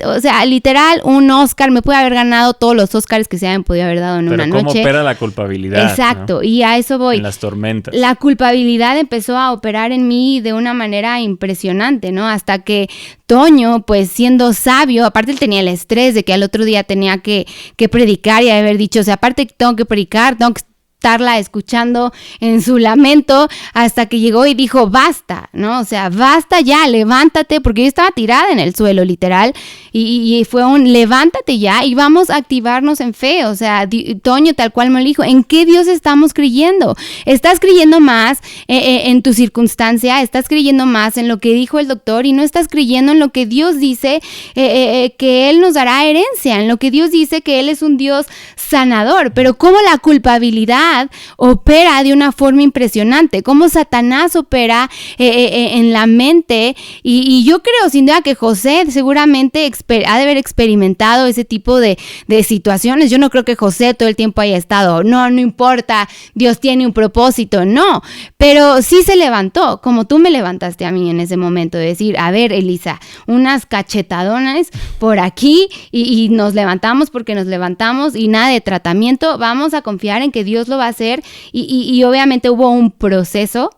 literal, un Oscar, me puede haber ganado todos los Oscars que se hayan podido haber dado en una noche. Pero ¿cómo opera la culpabilidad? Exacto, ¿no? Y a eso voy. En las tormentas. La culpabilidad empezó a operar en mí de una manera impresionante, ¿no? Hasta que Toño, pues siendo sabio, aparte él tenía el estrés de que al otro día tenía que predicar, y haber dicho, o sea, aparte tengo que predicar, tengo que estarla escuchando en su lamento, hasta que llegó y dijo, basta, ¿no? O sea, basta ya, levántate, porque yo estaba tirada en el suelo, literal, y fue un levántate ya y vamos a activarnos en fe. O sea, Toño tal cual me lo dijo, ¿en qué Dios estamos creyendo? ¿Estás creyendo más en tu circunstancia? ¿Estás creyendo más en lo que dijo el doctor? Y no estás creyendo en lo que Dios dice que Él nos dará herencia, en lo que Dios dice que Él es un Dios sanador. Pero cómo la culpabilidad opera de una forma impresionante, cómo Satanás opera en la mente, y yo creo sin duda que José seguramente ha de haber experimentado ese tipo de situaciones. Yo no creo que José todo el tiempo haya estado, no importa, Dios tiene un propósito, no, pero sí se levantó, como tú me levantaste a mí en ese momento, de decir, a ver, Elisa, unas cachetadonas por aquí, y nos levantamos porque nos levantamos, y nada de tratamiento, vamos a confiar en que Dios lo va a hacer, y obviamente hubo un proceso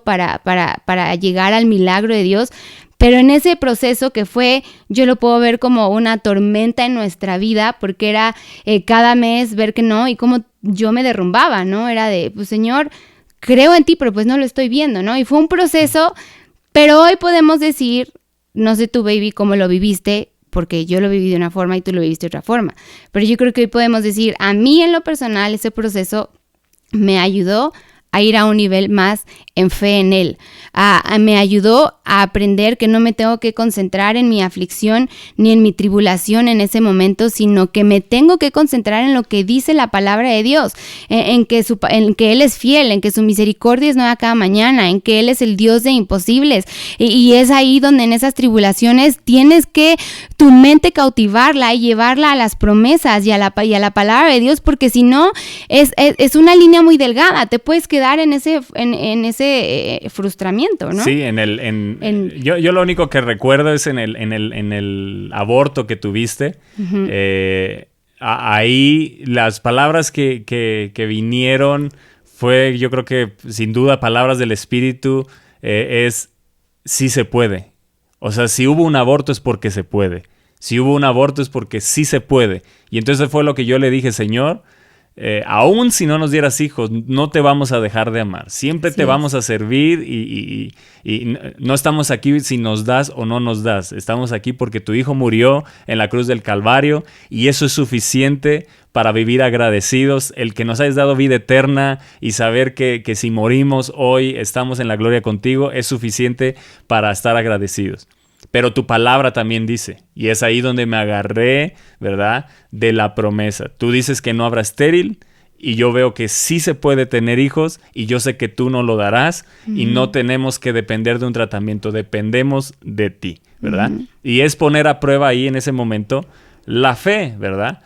para llegar al milagro de Dios. Pero en ese proceso que fue, yo lo puedo ver como una tormenta en nuestra vida, porque era cada mes ver que no, y como yo me derrumbaba, ¿no? Era de, pues Señor, creo en ti, pero pues no lo estoy viendo, ¿no? Y fue un proceso, pero hoy podemos decir, no sé tú, baby, cómo lo viviste, porque yo lo viví de una forma y tú lo viviste de otra forma. Pero yo creo que hoy podemos decir, a mí en lo personal, ese proceso me ayudó a ir a un nivel más en fe en Él. Me ayudó a aprender que no me tengo que concentrar en mi aflicción ni en mi tribulación en ese momento, sino que me tengo que concentrar en lo que dice la palabra de Dios, en que Él es fiel, en que su misericordia es nueva cada mañana, en que Él es el Dios de imposibles. Y es ahí donde en esas tribulaciones tienes que tu mente cautivarla y llevarla a las promesas y a la palabra de Dios, porque si no, es una línea muy delgada, te puedes quedar en ese frustramiento, ¿no? Sí, yo lo único que recuerdo es en el aborto que tuviste. Uh-huh. ahí las palabras que vinieron fue, yo creo que sin duda, palabras del Espíritu, es sí se puede. O sea, si hubo un aborto es porque se puede. Si hubo un aborto es porque sí se puede. Y entonces fue lo que yo le dije, Señor, aún si no nos dieras hijos, no te vamos a dejar de amar. Siempre te vamos a servir y no estamos aquí si nos das o no nos das. Estamos aquí porque tu Hijo murió en la cruz del Calvario y eso es suficiente para vivir agradecidos. El que nos hayas dado vida eterna y saber que si morimos hoy estamos en la gloria contigo es suficiente para estar agradecidos. Pero tu palabra también dice, y es ahí donde me agarré, ¿verdad?, de la promesa. Tú dices que no habrá estéril, y yo veo que sí se puede tener hijos, y yo sé que tú no lo darás, y no tenemos que depender de un tratamiento, dependemos de ti, ¿verdad? Y es poner a prueba ahí en ese momento la fe, ¿verdad?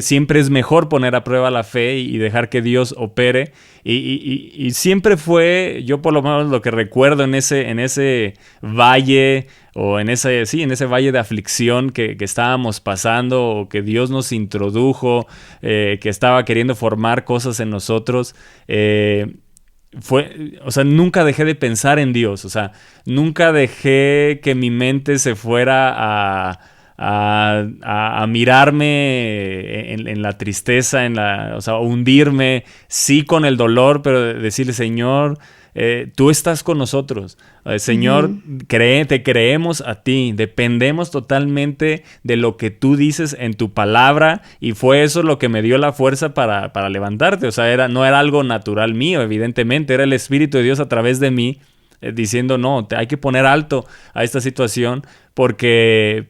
Siempre es mejor poner a prueba la fe y dejar que Dios opere. Y siempre fue, yo por lo menos lo que recuerdo en ese valle, o en ese valle de aflicción que estábamos pasando, o que Dios nos introdujo, que estaba queriendo formar cosas en nosotros, o sea, nunca dejé de pensar en Dios. O sea, nunca dejé que mi mente se fuera a mirarme en la tristeza, o sea, hundirme, sí con el dolor, pero decirle, Señor, tú estás con nosotros. Señor, te creemos a ti, dependemos totalmente de lo que tú dices en tu palabra, y fue eso lo que me dio la fuerza para levantarte. O sea, no era algo natural mío, evidentemente, era el Espíritu de Dios a través de mí, diciendo, no, hay que poner alto a esta situación porque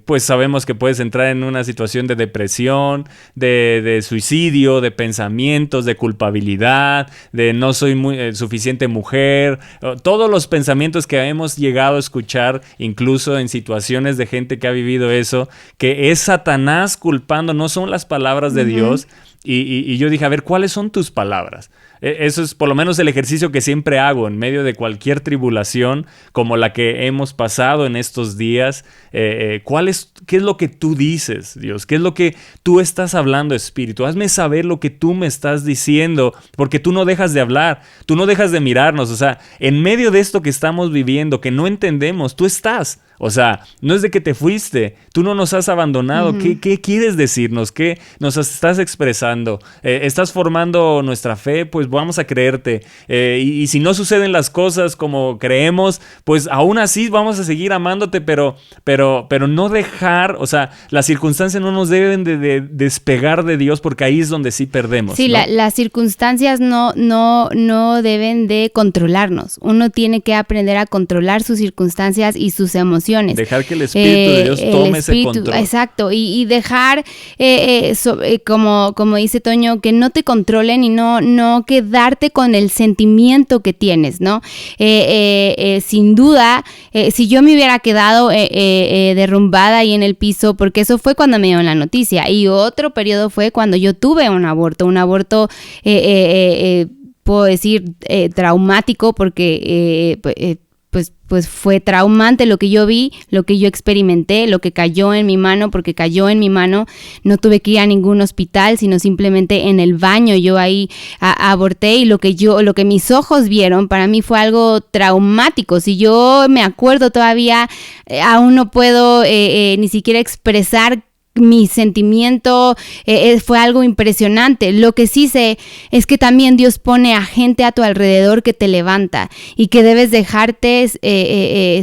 pues sabemos que puedes entrar en una situación de depresión, de suicidio, de pensamientos, de culpabilidad, de no soy suficiente mujer, todos los pensamientos que hemos llegado a escuchar, incluso en situaciones de gente que ha vivido eso, que es Satanás culpando, no son las palabras de Dios. Y yo dije, a ver, ¿cuáles son tus palabras? Eso es por lo menos el ejercicio que siempre hago en medio de cualquier tribulación como la que hemos pasado en estos días. ¿Qué es lo que tú dices, Dios? ¿Qué es lo que tú estás hablando, Espíritu? Hazme saber lo que tú me estás diciendo, porque tú no dejas de hablar, tú no dejas de mirarnos. O sea, en medio de esto que estamos viviendo, que no entendemos, tú estás. O sea, no es de que te fuiste, tú no nos has abandonado. ¿Qué quieres decirnos? ¿Qué nos estás expresando? ¿Estás formando nuestra fe? Pues vamos a creerte. Y si no suceden las cosas como creemos, pues aún así vamos a seguir amándote, pero no dejar, o sea, las circunstancias no nos deben de despegar de Dios, porque ahí es donde sí perdemos. Sí, ¿no? Las circunstancias no deben de controlarnos. Uno tiene que aprender a controlar sus circunstancias y sus emociones. Dejar que el Espíritu de Dios tome ese control. Exacto, y dejar, como dice Toño, que no te controlen y no quedarte con el sentimiento que tienes, ¿no? Sin duda, si yo me hubiera quedado derrumbada ahí en el piso, porque eso fue cuando me dieron la noticia, y otro periodo fue cuando yo tuve un aborto, puedo decir traumático, porque pues fue traumante lo que yo vi, lo que yo experimenté, lo que cayó en mi mano, porque cayó en mi mano. No tuve que ir a ningún hospital, sino simplemente en el baño yo ahí aborté, y lo que mis ojos vieron para mí fue algo traumático. Si yo me acuerdo todavía, aún no puedo ni siquiera expresar mi sentimiento. Fue algo impresionante. Lo que sí sé es que también Dios pone a gente a tu alrededor que te levanta, y que debes dejarte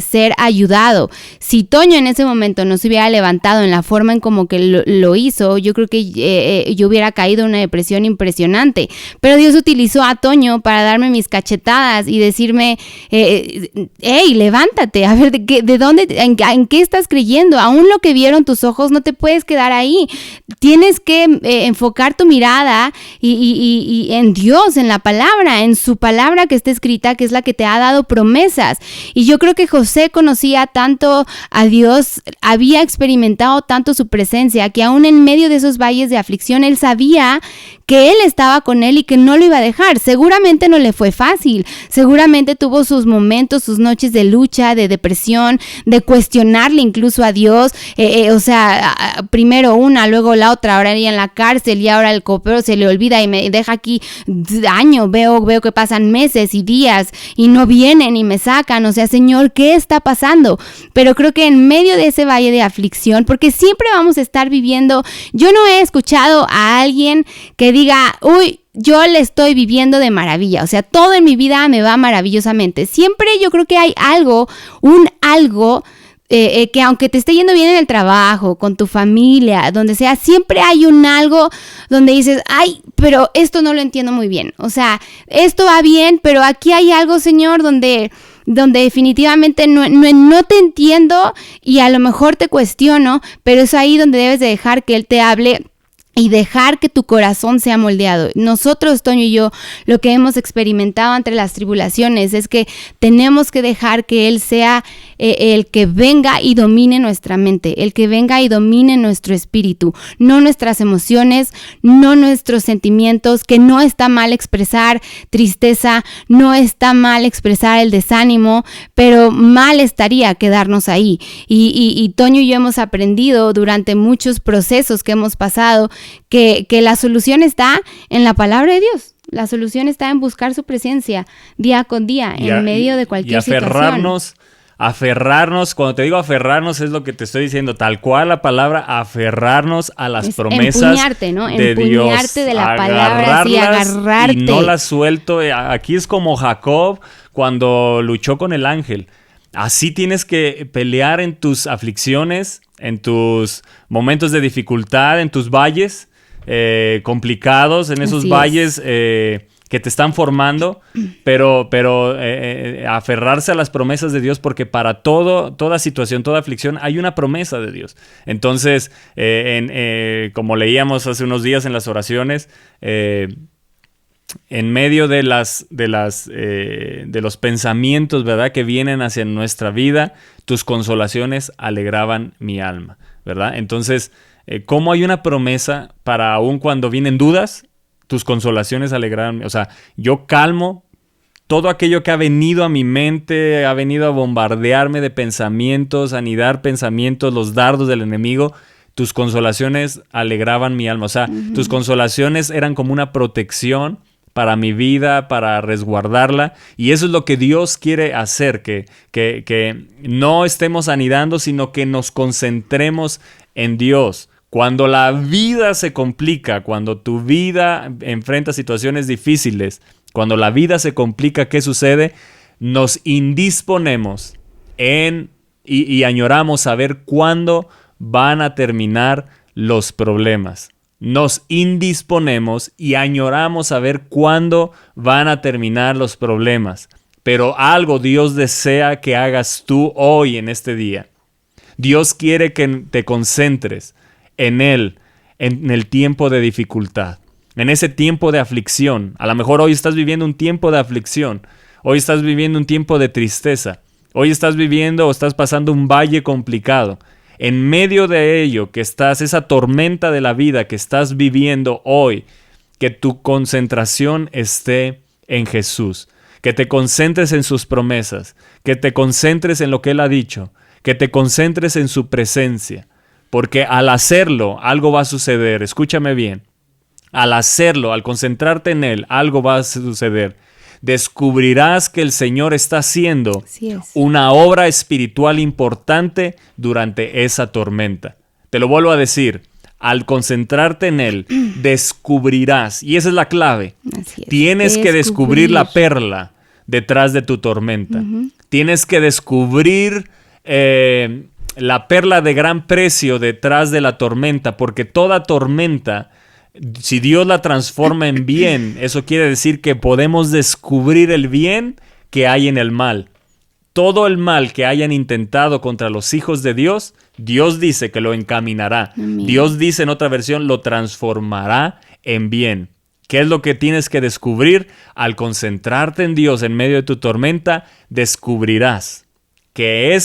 ser ayudado. Si Toño en ese momento no se hubiera levantado en la forma en como que lo hizo, yo creo que yo hubiera caído en una depresión impresionante. Pero Dios utilizó a Toño para darme mis cachetadas y decirme, hey, levántate, a ver, ¿en qué estás creyendo? Aún lo que vieron tus ojos no te puedes quedar ahí. Tienes que enfocar tu mirada y en Dios, en la palabra, en su palabra que está escrita, que es la que te ha dado promesas. Y yo creo que José conocía tanto a Dios, había experimentado tanto su presencia, que aún en medio de esos valles de aflicción, él sabía que Él estaba con él y que no lo iba a dejar. Seguramente no le fue fácil, seguramente tuvo sus momentos, sus noches de lucha, de depresión, de cuestionarle incluso a Dios, primero una, luego la otra, ahora en la cárcel y ahora el copero se le olvida y me deja aquí años, veo que pasan meses y días y no vienen y me sacan, o sea, Señor, ¿qué está pasando? Pero creo que en medio de ese valle de aflicción, porque siempre vamos a estar viviendo, yo no he escuchado a alguien que diga, uy, yo le estoy viviendo de maravilla, o sea, todo en mi vida me va maravillosamente. Siempre yo creo que hay algo que aunque te esté yendo bien en el trabajo, con tu familia, donde sea, siempre hay un algo donde dices, ay, pero esto no lo entiendo muy bien. O sea, esto va bien, pero aquí hay algo, Señor, donde definitivamente no te entiendo y a lo mejor te cuestiono, pero es ahí donde debes de dejar que Él te hable y dejar que tu corazón sea moldeado. Nosotros, Toño y yo, lo que hemos experimentado entre las tribulaciones es que tenemos que dejar que Él sea el que venga y domine nuestra mente, el que venga y domine nuestro espíritu, no nuestras emociones, no nuestros sentimientos, que no está mal expresar tristeza, no está mal expresar el desánimo, pero mal estaría quedarnos ahí. Y Toño y yo hemos aprendido durante muchos procesos que hemos pasado que la solución está en la palabra de Dios. La solución está en buscar su presencia día con día, en medio de cualquier situación. Aferrarnos, cuando te digo aferrarnos es lo que te estoy diciendo, tal cual la palabra, aferrarnos a las promesas empuñarte, ¿no? de Empuñarte Dios, de la palabra, así, agarrarte. Y no las suelto. Aquí es como Jacob cuando luchó con el ángel. Así tienes que pelear en tus aflicciones, en tus momentos de dificultad, en tus valles complicados, en esos valles que te están formando, pero aferrarse a las promesas de Dios, porque para toda situación, toda aflicción, hay una promesa de Dios. Entonces, como leíamos hace unos días en las oraciones, en medio de los pensamientos, ¿verdad?, que vienen hacia nuestra vida, tus consolaciones alegraban mi alma, ¿verdad? Entonces, ¿cómo hay una promesa para aún cuando vienen dudas? Tus consolaciones alegraron. O sea, yo calmo todo aquello que ha venido a mi mente, ha venido a bombardearme de pensamientos, a anidar pensamientos, los dardos del enemigo. Tus consolaciones alegraban mi alma. O sea, tus consolaciones eran como una protección para mi vida, para resguardarla. Y eso es lo que Dios quiere hacer, que no estemos anidando, sino que nos concentremos en Dios. Cuando la vida se complica, cuando tu vida enfrenta situaciones difíciles, cuando la vida se complica, ¿qué sucede? Nos indisponemos y añoramos saber cuándo van a terminar los problemas. Nos indisponemos y añoramos saber cuándo van a terminar los problemas. Pero algo Dios desea que hagas tú hoy en este día. Dios quiere que te concentres en Él, en el tiempo de dificultad, en ese tiempo de aflicción. A lo mejor hoy estás viviendo un tiempo de aflicción, hoy estás viviendo un tiempo de tristeza, hoy estás viviendo o estás pasando un valle complicado. En medio de ello, que estás, esa tormenta de la vida que estás viviendo hoy, que tu concentración esté en Jesús, que te concentres en sus promesas, que te concentres en lo que Él ha dicho, que te concentres en su presencia. Porque al hacerlo, algo va a suceder. Escúchame bien. Al hacerlo, al concentrarte en Él, algo va a suceder. Descubrirás que el Señor está haciendo una obra espiritual importante durante esa tormenta. Te lo vuelvo a decir. Al concentrarte en Él, descubrirás. Y esa es la clave. Tienes que descubrir la perla detrás de tu tormenta. Tienes que descubrir la perla de gran precio detrás de la tormenta, porque toda tormenta, si Dios la transforma en bien, eso quiere decir que podemos descubrir el bien que hay en el mal. Todo el mal que hayan intentado contra los hijos de Dios, Dios dice que lo encaminará. Amén. Dios dice en otra versión, lo transformará en bien. ¿Qué es lo que tienes que descubrir? Al concentrarte en Dios en medio de tu tormenta, descubrirás que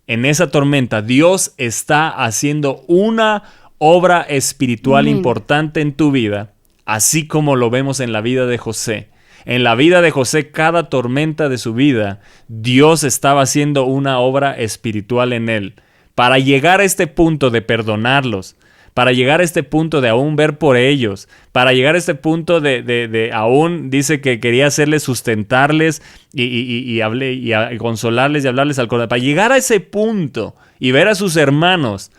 en esa tormenta Dios está haciendo una obra espiritual Amén. importante en tu vida, así como lo vemos en la vida de José. En la vida de José, cada tormenta de su vida, Dios estaba haciendo una obra espiritual en él. Para llegar a este punto de perdonarlos, para llegar a este punto de aún ver por ellos, para llegar a este punto de aún, dice que quería hacerles sustentarles y consolarles y hablarles al corazón. Para llegar a ese punto y ver a sus hermanos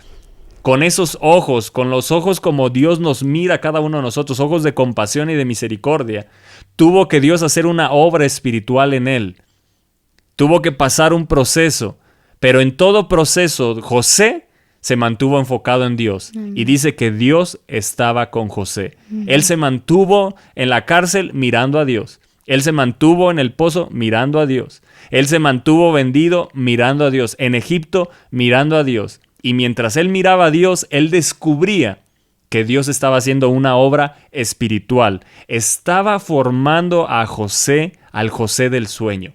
con esos ojos, con los ojos como Dios nos mira a cada uno de nosotros, ojos de compasión y de misericordia, tuvo que Dios hacer una obra espiritual en él. Tuvo que pasar un proceso, pero en todo proceso José se mantuvo enfocado en Dios. Y dice que Dios estaba con José. Él se mantuvo en la cárcel mirando a Dios. Él se mantuvo en el pozo mirando a Dios. Él se mantuvo vendido mirando a Dios. En Egipto mirando a Dios. Y mientras él miraba a Dios, él descubría que Dios estaba haciendo una obra espiritual. Estaba formando a José, al José del sueño.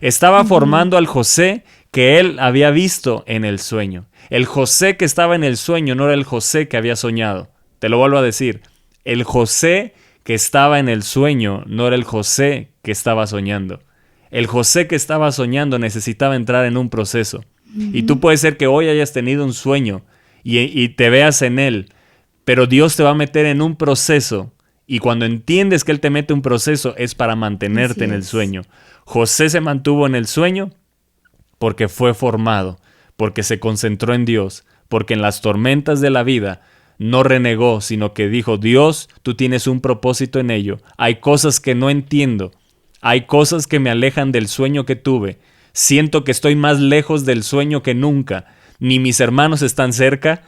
Estaba formando al José que él había visto en el sueño. El José que estaba en el sueño no era el José que había soñado. Te lo vuelvo a decir. El José que estaba en el sueño no era el José que estaba soñando. El José que estaba soñando necesitaba entrar en un proceso. Y tú puede ser que hoy hayas tenido un sueño y te veas en él, pero Dios te va a meter en un proceso, y cuando entiendes que Él te mete un proceso es para mantenerte en el sueño. José se mantuvo en el sueño porque fue formado, porque se concentró en Dios, porque en las tormentas de la vida no renegó, sino que dijo: Dios, tú tienes un propósito en ello. Hay cosas que no entiendo, hay cosas que me alejan del sueño que tuve. Siento que estoy más lejos del sueño que nunca. Ni mis hermanos están cerca.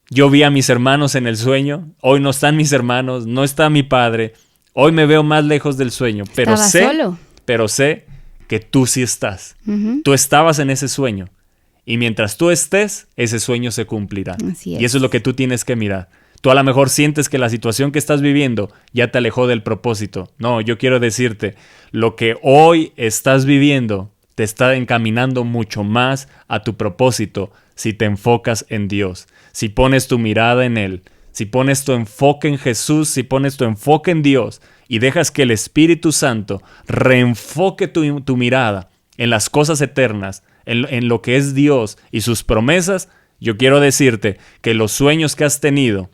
Yo vi a mis hermanos en el sueño. Hoy no están mis hermanos, no está mi padre. Hoy me veo más lejos del sueño. Pero sé que tú sí estás. Tú estabas en ese sueño. Y mientras tú estés, ese sueño se cumplirá. Así es. Y eso es lo que tú tienes que mirar. Tú a lo mejor sientes que la situación que estás viviendo ya te alejó del propósito. No, yo quiero decirte, lo que hoy estás viviendo te está encaminando mucho más a tu propósito si te enfocas en Dios, si pones tu mirada en Él, si pones tu enfoque en Jesús, si pones tu enfoque en Dios y dejas que el Espíritu Santo reenfoque tu mirada en las cosas eternas, en lo que es Dios y sus promesas. Yo quiero decirte que los sueños que has tenido,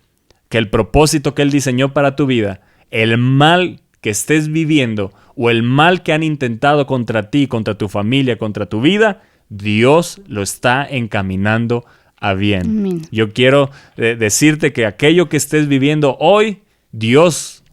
que el propósito que Él diseñó para tu vida, el mal que estés viviendo o el mal que han intentado contra ti, contra tu familia, contra tu vida, Dios lo está encaminando a bien. Amén. Yo quiero decirte que aquello que estés viviendo hoy, Dios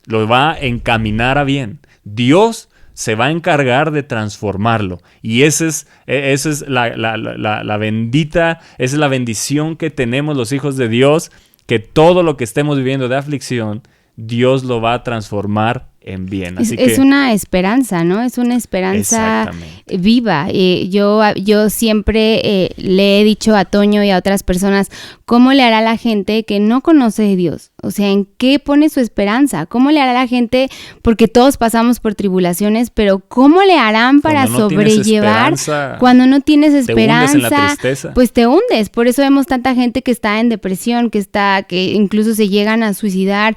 lo va a encaminar a bien. Dios se va a encargar de transformarlo. Y esa es la bendita, esa es la bendición que tenemos los hijos de Dios, que todo lo que estemos viviendo de aflicción, Dios lo va a transformar en bien. Así es una esperanza, ¿no? Es una esperanza viva. Yo siempre le he dicho a Toño y a otras personas, ¿cómo le hará la gente que no conoce de Dios? O sea, ¿en qué pone su esperanza? ¿Cómo le hará la gente? Porque todos pasamos por tribulaciones, pero ¿cómo le harán para sobrellevar cuando no tienes esperanza? Te hundes en la tristeza. Pues te hundes. Por eso vemos tanta gente que está en depresión, que incluso se llegan a suicidar,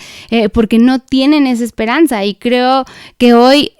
porque no tienen esa esperanza. Y creo que hoy,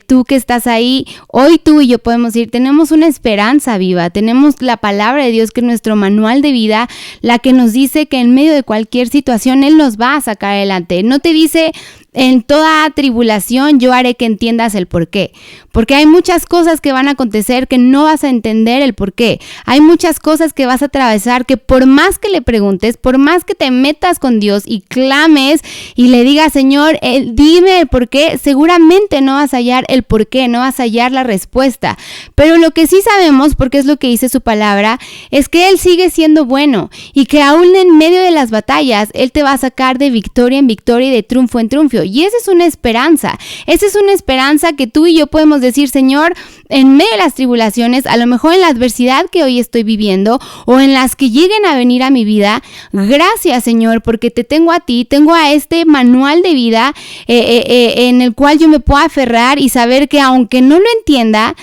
tú que estás ahí, hoy tú y yo podemos decir, tenemos una esperanza viva, tenemos la palabra de Dios, que es nuestro manual de vida, la que nos dice que en medio de cualquier situación Él nos va a sacar adelante. No te dice: en toda tribulación yo haré que entiendas el por qué. Porque hay muchas cosas que van a acontecer que no vas a entender el por qué. Hay muchas cosas que vas a atravesar que por más que le preguntes, por más que te metas con Dios y clames y le digas: Señor, dime el por qué, seguramente no vas a hallar el por qué, no vas a hallar la respuesta. Pero lo que sí sabemos, porque es lo que dice su palabra, es que Él sigue siendo bueno y que aún en medio de las batallas Él te va a sacar de victoria en victoria y de triunfo en triunfo. Y esa es una esperanza. Esa es una esperanza que tú y yo podemos decir: Señor, en medio de las tribulaciones, a lo mejor en la adversidad que hoy estoy viviendo o en las que lleguen a venir a mi vida, gracias, Señor, porque te tengo a ti, tengo a este manual de vida en el cual yo me puedo aferrar y saber que aunque no lo entienda,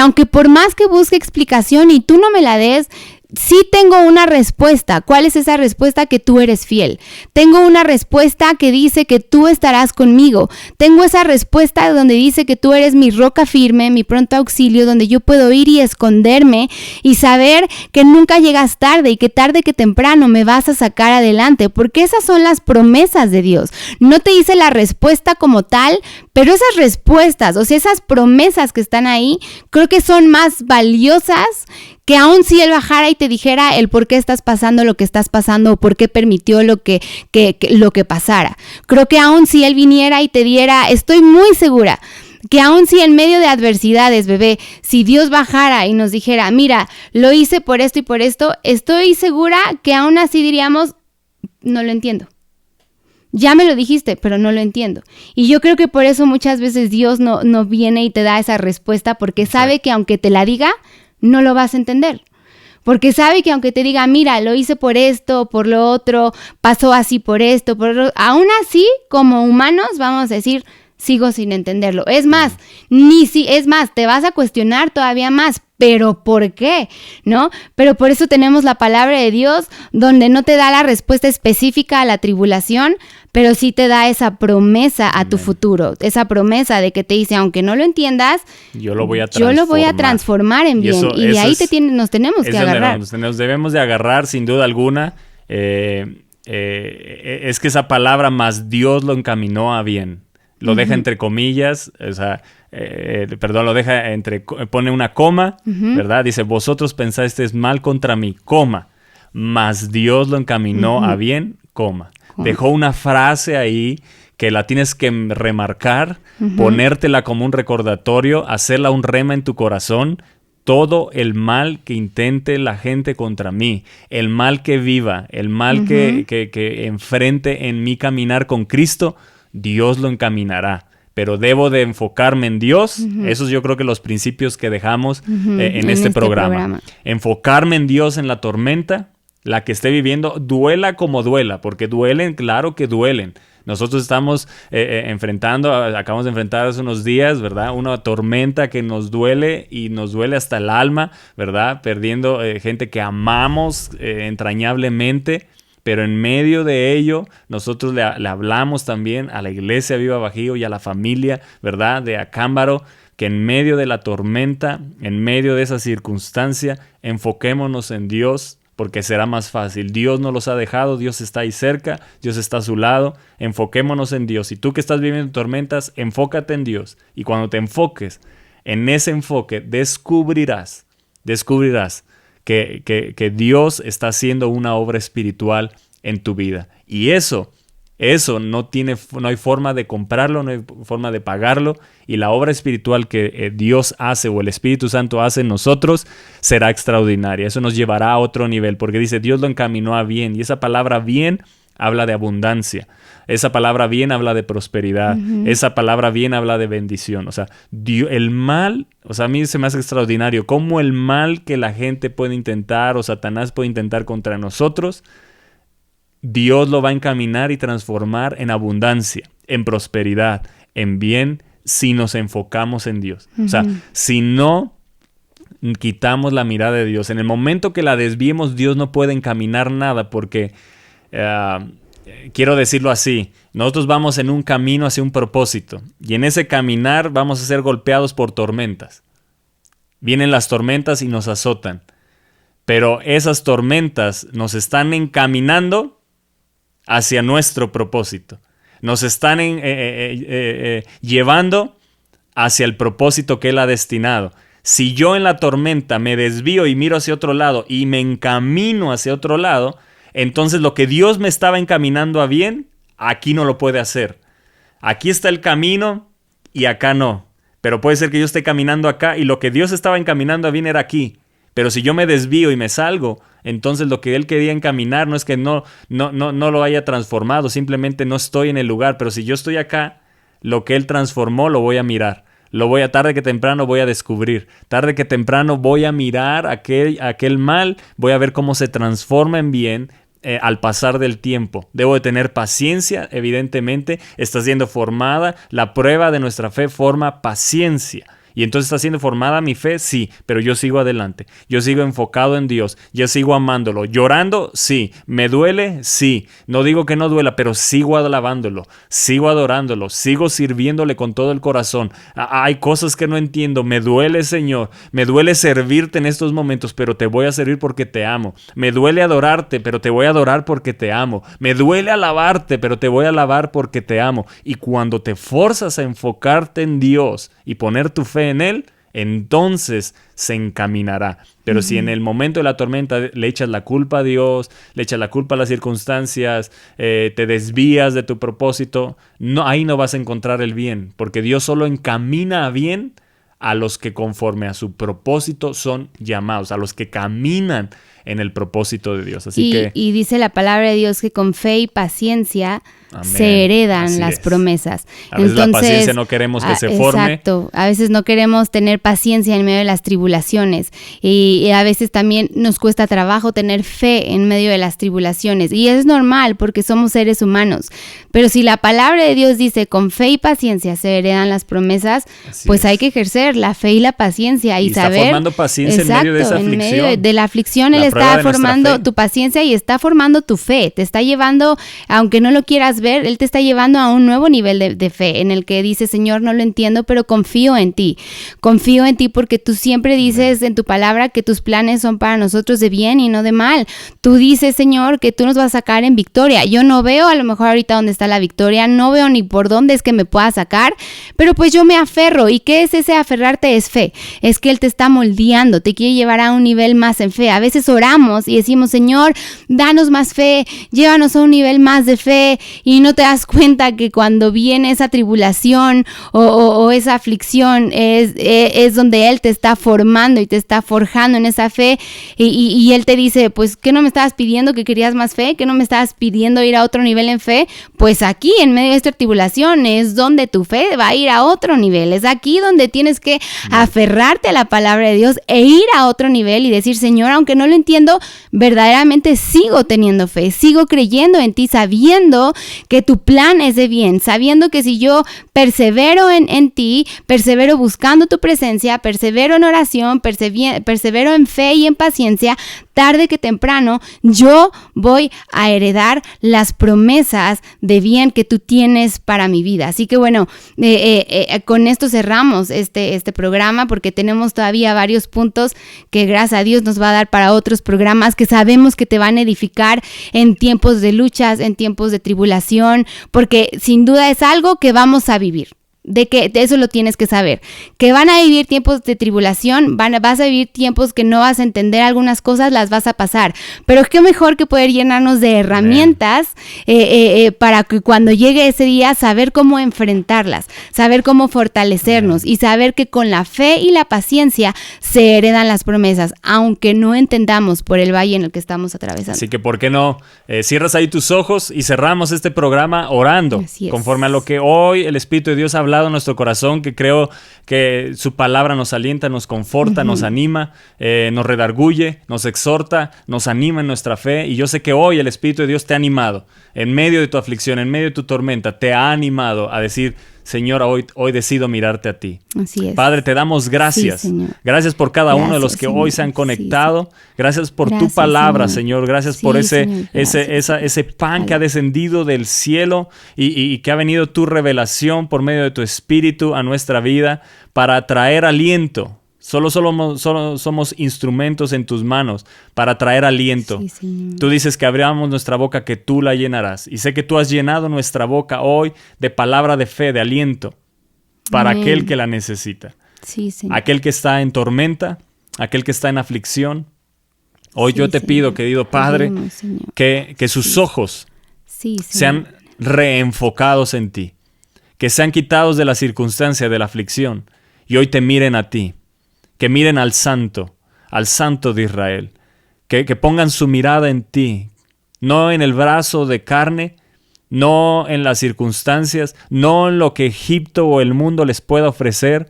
aunque por más que busque explicación y tú no me la des, sí tengo una respuesta. ¿Cuál es esa respuesta? Que tú eres fiel. Tengo una respuesta que dice que tú estarás conmigo. Tengo esa respuesta donde dice que tú eres mi roca firme, mi pronto auxilio, donde yo puedo ir y esconderme y saber que nunca llegas tarde y que tarde que temprano me vas a sacar adelante, porque esas son las promesas de Dios. No te dice la respuesta como tal, pero esas respuestas, o sea, esas promesas que están ahí, creo que son más valiosas que aun si Él bajara y te dijera el por qué estás pasando lo que estás pasando o por qué permitió lo que pasara. Creo que aun si Él viniera y te diera, estoy muy segura que aun si en medio de adversidades, bebé, si Dios bajara y nos dijera, mira, lo hice por esto y por esto, estoy segura que aún así diríamos, no lo entiendo. Ya me lo dijiste, pero no lo entiendo. Y yo creo que por eso muchas veces Dios no viene y te da esa respuesta, porque sabe que aunque te la diga, no lo vas a entender. Porque sabe que aunque te diga, mira, lo hice por esto, por lo otro, pasó así por esto, aún así, como humanos, vamos a decir, sigo sin entenderlo. Es más, te vas a cuestionar todavía más. ¿Pero por qué? ¿No? Pero por eso tenemos la palabra de Dios, donde no te da la respuesta específica a la tribulación, pero sí te da esa promesa a tu futuro, esa promesa de que te dice, aunque no lo entiendas, yo lo voy a transformar en bien. Y de ahí nos tenemos que agarrar. Nos debemos de agarrar, sin duda alguna. Es que esa palabra más Dios lo encaminó a bien. Lo deja entre comillas, o sea, lo deja pone una coma, ¿verdad? Dice, vosotros pensasteis mal contra mí, coma, mas Dios lo encaminó a bien, coma. Dejó una frase ahí que la tienes que remarcar, ponértela como un recordatorio, hacerla un rema en tu corazón. Todo el mal que intente la gente contra mí, el mal que viva, el mal que enfrente en mi caminar con Cristo, Dios lo encaminará. Pero debo de enfocarme en Dios. Esos yo creo que los principios que dejamos en este programa. Enfocarme en Dios en la tormenta, la que esté viviendo, duela como duela, porque duelen, claro que duelen. Nosotros estamos acabamos de enfrentar hace unos días, ¿verdad? Una tormenta que nos duele y nos duele hasta el alma, ¿verdad? Perdiendo gente que amamos entrañablemente. Pero en medio de ello, nosotros le hablamos también a la iglesia Viva Bajío y a la familia, ¿verdad? De Acámbaro, que en medio de la tormenta, en medio de esa circunstancia, enfoquémonos en Dios, porque será más fácil. Dios no los ha dejado, Dios está ahí cerca, Dios está a su lado. Enfoquémonos en Dios. Y tú que estás viviendo tormentas, enfócate en Dios. Y cuando te enfoques en ese enfoque, descubrirás que Dios está haciendo una obra espiritual en tu vida. Y eso no hay forma de comprarlo, no hay forma de pagarlo. Y la obra espiritual que Dios hace o el Espíritu Santo hace en nosotros será extraordinaria. Eso nos llevará a otro nivel, porque dice, Dios lo encaminó a bien. Y esa palabra bien habla de abundancia. Esa palabra bien habla de prosperidad. Esa palabra bien habla de bendición. O sea, el mal, a mí se me hace extraordinario cómo el mal que la gente puede intentar o Satanás puede intentar contra nosotros, Dios lo va a encaminar y transformar en abundancia, en prosperidad, en bien, si nos enfocamos en Dios. O sea, si no quitamos la mirada de Dios, en el momento que la desviemos, Dios no puede encaminar nada, porque quiero decirlo así, nosotros vamos en un camino hacia un propósito, y en ese caminar vamos a ser golpeados por tormentas. Vienen las tormentas y nos azotan, pero esas tormentas nos están encaminando hacia nuestro propósito. Nos están llevando hacia el propósito que Él ha destinado. Si yo en la tormenta me desvío y miro hacia otro lado y me encamino hacia otro lado, entonces lo que Dios me estaba encaminando a bien, aquí no lo puede hacer. Aquí está el camino y acá no. Pero puede ser que yo esté caminando acá y lo que Dios estaba encaminando a bien era aquí. Pero si yo me desvío y me salgo, entonces lo que Él quería encaminar no es que no lo haya transformado, simplemente no estoy en el lugar. Pero si yo estoy acá, lo que Él transformó lo voy a mirar. Tarde que temprano voy a descubrir. Tarde que temprano voy a mirar aquel mal, voy a ver cómo se transforma en bien al pasar del tiempo. Debo de tener paciencia, evidentemente, está siendo formada. La prueba de nuestra fe forma paciencia. Y entonces está siendo formada mi fe, sí, pero yo sigo adelante. Yo sigo enfocado en Dios, yo sigo amándolo. Llorando, sí. Me duele, sí. No digo que no duela, pero sigo alabándolo, sigo adorándolo, sigo sirviéndole con todo el corazón. Hay cosas que no entiendo. Me duele, Señor. Me duele servirte en estos momentos, pero te voy a servir porque te amo. Me duele adorarte, pero te voy a adorar porque te amo. Me duele alabarte, pero te voy a alabar porque te amo. Y cuando te forzas a enfocarte en Dios y poner tu fe en Él, entonces se encaminará. Pero si en el momento de la tormenta le echas la culpa a Dios, le echas la culpa a las circunstancias, te desvías de tu propósito, no, ahí no vas a encontrar el bien, porque Dios solo encamina a bien a los que conforme a su propósito son llamados, a los que caminan en el propósito de Dios. Y dice la palabra de Dios que con fe y paciencia se heredan las promesas. A veces la paciencia no queremos que se forme. Exacto. A veces no queremos tener paciencia en medio de las tribulaciones. Y a veces también nos cuesta trabajo tener fe en medio de las tribulaciones. Y es normal porque somos seres humanos. Pero si la palabra de Dios dice con fe y paciencia se heredan las promesas, pues hay que ejercer la fe y la paciencia y saber. Está formando paciencia en medio de esa aflicción. En medio de la aflicción Él está formando tu paciencia y está formando tu fe. Te está llevando, aunque no lo quieras ver, Él te está llevando a un nuevo nivel de fe en el que dice, Señor, no lo entiendo, pero confío en ti. Confío en ti porque tú siempre dices en tu palabra que tus planes son para nosotros de bien y no de mal. Tú dices, Señor, que tú nos vas a sacar en victoria. Yo no veo a lo mejor ahorita dónde está la victoria, no veo ni por dónde es que me pueda sacar, pero pues yo me aferro. ¿Y qué es ese aferrarte? Es fe. Es que Él te está moldeando, te quiere llevar a un nivel más en fe. A veces oramos y decimos, Señor, danos más fe, llévanos a un nivel más de fe, y no te das cuenta que cuando viene esa tribulación o esa aflicción es donde Él te está formando y te está forjando en esa fe, y Él te dice, pues, ¿qué no me estabas pidiendo que querías más fe? ¿Qué no me estabas pidiendo ir a otro nivel en fe? Pues aquí, en medio de esta tribulación, es donde tu fe va a ir a otro nivel. Es aquí donde tienes que aferrarte a la palabra de Dios e ir a otro nivel y decir, Señor, aunque no lo entiendo, verdaderamente sigo teniendo fe, sigo creyendo en ti, sabiendo que tu plan es de bien, sabiendo que si yo persevero en ti, persevero buscando tu presencia, persevero en oración, persevero en fe y en paciencia, tarde que temprano yo voy a heredar las promesas de bien que tú tienes para mi vida. Así que bueno, con esto cerramos este programa, porque tenemos todavía varios puntos que gracias a Dios nos va a dar para otros programas que sabemos que te van a edificar en tiempos de luchas, en tiempos de tribulación, porque sin duda es algo que vamos a vivir. De eso lo tienes que saber, que van a vivir tiempos de tribulación, vas a vivir tiempos que no vas a entender algunas cosas, las vas a pasar, pero qué mejor que poder llenarnos de herramientas para que cuando llegue ese día saber cómo enfrentarlas, saber cómo fortalecernos y saber que con la fe y la paciencia se heredan las promesas, aunque no entendamos por el valle en el que estamos atravesando. Así que ¿por qué no? Cierras ahí tus ojos y cerramos este programa orando, conforme a lo que hoy el Espíritu de Dios ha hablado en nuestro corazón, que creo que su palabra nos alienta, nos conforta, nos anima, nos redarguye, nos exhorta, nos anima en nuestra fe. Y yo sé que hoy el Espíritu de Dios te ha animado en medio de tu aflicción, en medio de tu tormenta, te ha animado a decir, Señor, hoy decido mirarte a ti. Así es. Padre, te damos gracias. Sí, gracias por cada uno de los que Señor. hoy se han conectado. Sí. Gracias por tu palabra, Señor. Gracias por ese pan que ha descendido del cielo y que ha venido tu revelación por medio de tu Espíritu a nuestra vida para traer aliento. Solo somos instrumentos en tus manos para traer aliento. Sí, Señor. Tú dices que abramos nuestra boca, que tú la llenarás. Y sé que tú has llenado nuestra boca hoy de palabra de fe, de aliento, para aquel que la necesita. Sí, Señor. Aquel que está en tormenta, aquel que está en aflicción. Hoy yo te pido, querido Padre, que sus ojos sean reenfocados en ti, que sean quitados de la circunstancia de la aflicción y hoy te miren a ti. Que miren al Santo de Israel, que pongan su mirada en ti, no en el brazo de carne, no en las circunstancias, no en lo que Egipto o el mundo les pueda ofrecer,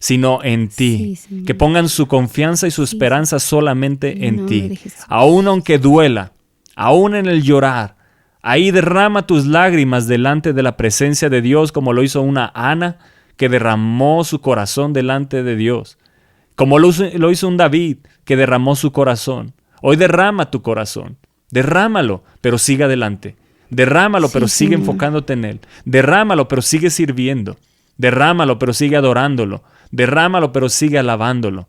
sino en ti. Sí, que pongan su confianza y su esperanza solamente en ti. Aún aunque duela, aún en el llorar, ahí derrama tus lágrimas delante de la presencia de Dios, como lo hizo una Ana, que derramó su corazón delante de Dios. Como lo hizo un David que derramó su corazón. Hoy derrama tu corazón. Derrámalo, pero sigue adelante. Derrámalo, pero sigue enfocándote en Él. Derrámalo, pero sigue sirviendo. Derrámalo, pero sigue adorándolo. Derrámalo, pero sigue alabándolo.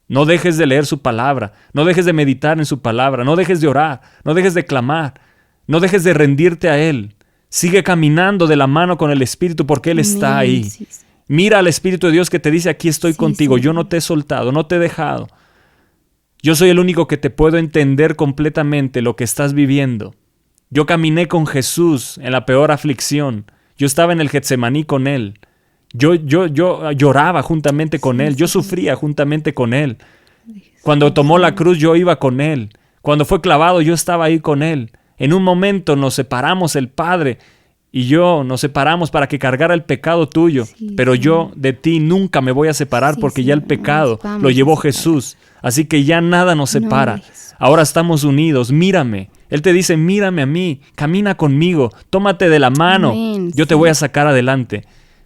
No dejes de leer su palabra. No dejes de meditar en su palabra. No dejes de orar. No dejes de clamar. No dejes de rendirte a Él. Sigue caminando de la mano con el Espíritu porque Él está ahí. Sí. Mira al Espíritu de Dios que te dice, aquí estoy contigo. Sí. Yo no te he soltado, no te he dejado. Yo soy el único que te puedo entender completamente lo que estás viviendo. Yo caminé con Jesús en la peor aflicción. Yo estaba en el Getsemaní con Él. Yo lloraba juntamente con Él. Yo sufría juntamente con Él. Cuando tomó la cruz yo iba con Él. Cuando fue clavado yo estaba ahí con Él. En un momento nos separamos el Padre y yo, nos separamos para que cargara el pecado tuyo. Pero yo de ti nunca me voy a separar porque ya el pecado lo llevó Jesús. Así que ya nada nos separa. Ahora estamos unidos. Mírame. Él te dice, mírame a mí, camina conmigo, tómate de la mano. Yo te voy a sacar adelante.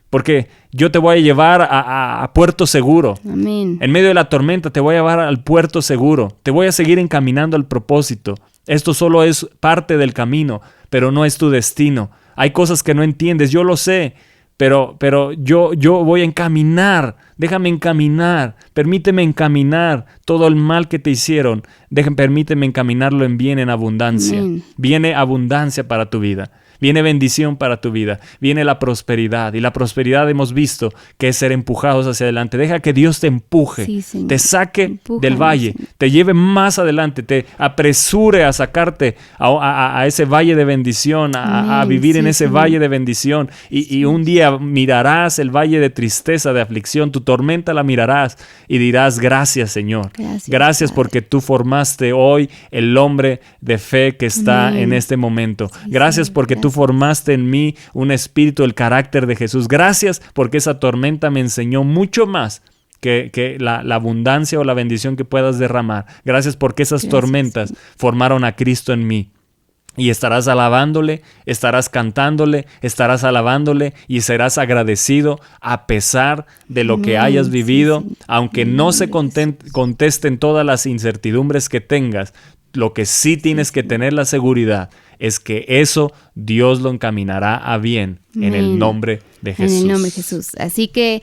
Porque yo te voy a llevar a puerto seguro. Amén. En medio de la tormenta te voy a llevar al puerto seguro. Te voy a seguir encaminando al propósito. Esto solo es parte del camino, pero no es tu destino. Hay cosas que no entiendes, yo lo sé, pero yo voy a encaminar. Déjame encaminar. Permíteme encaminar todo el mal que te hicieron. Permíteme encaminarlo en bien, en abundancia. Amén. Viene abundancia para tu vida. Viene bendición para tu vida, viene la prosperidad. Y la prosperidad hemos visto que es ser empujados hacia adelante. Deja que Dios te empuje, te saque del valle, te lleve más adelante, te apresure a sacarte a ese valle de bendición, a vivir en ese valle de bendición. Y un día mirarás el valle de tristeza, de aflicción, tu tormenta la mirarás y dirás, gracias Señor. Gracias porque tú formaste hoy el hombre de fe que está en este momento. Gracias porque tú formaste en mí un espíritu, el carácter de Jesús. Gracias porque esa tormenta me enseñó mucho más que la abundancia o la bendición que puedas derramar. Gracias porque esas tormentas formaron a Cristo en mí. Y estarás alabándole, estarás cantándole, estarás alabándole y serás agradecido a pesar de lo que hayas vivido, aunque no se contesten todas las incertidumbres que tengas. Lo que sí tienes que tener la seguridad es que eso Dios lo encaminará a bien en el nombre de Jesús. En el nombre de Jesús. Así que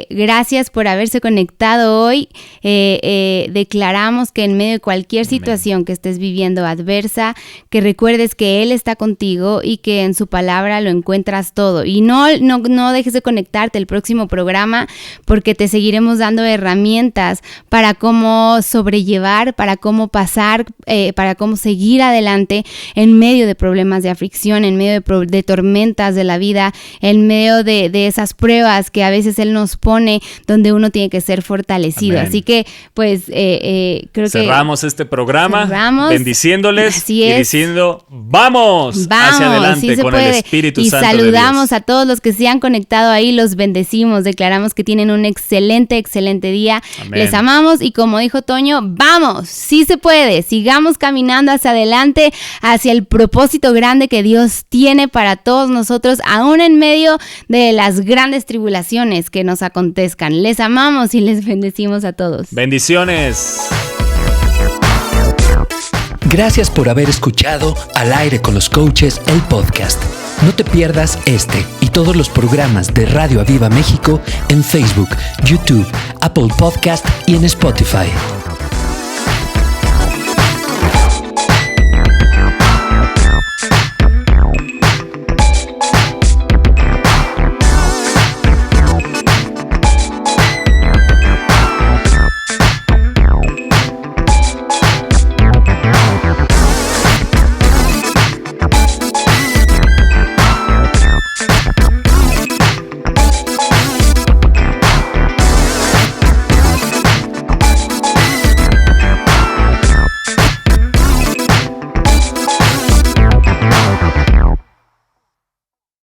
gracias por haberse conectado hoy. Declaramos que en medio de cualquier situación que estés viviendo adversa, que recuerdes que Él está contigo y que en su palabra lo encuentras todo. Y no dejes de conectarte el próximo programa porque te seguiremos dando herramientas para cómo sobrellevar, para cómo pasar, para cómo seguir adelante en medio de problemas de aflicción, en medio de tormentas de la vida, en medio de esas pruebas que a veces Él nos pone, donde uno tiene que ser fortalecido. Amén. Así que, pues, creo que cerramos este programa bendiciéndoles y diciendo, vamos hacia adelante con el Espíritu Santo de Dios. Y saludamos a todos los que se han conectado ahí, los bendecimos, declaramos que tienen un excelente día. Amén. Les amamos y como dijo Toño, vamos, sí se puede, sigamos caminando hacia adelante, hacia el propósito grande que Dios tiene para todos nosotros, aún en medio de las grandes tribulaciones que nos acontezcan. Les amamos y les bendecimos a todos. Bendiciones. Gracias por haber escuchado Al Aire con los Coaches, el podcast. No te pierdas este y todos los programas de Radio Aviva México en Facebook, YouTube, Apple Podcast y en Spotify.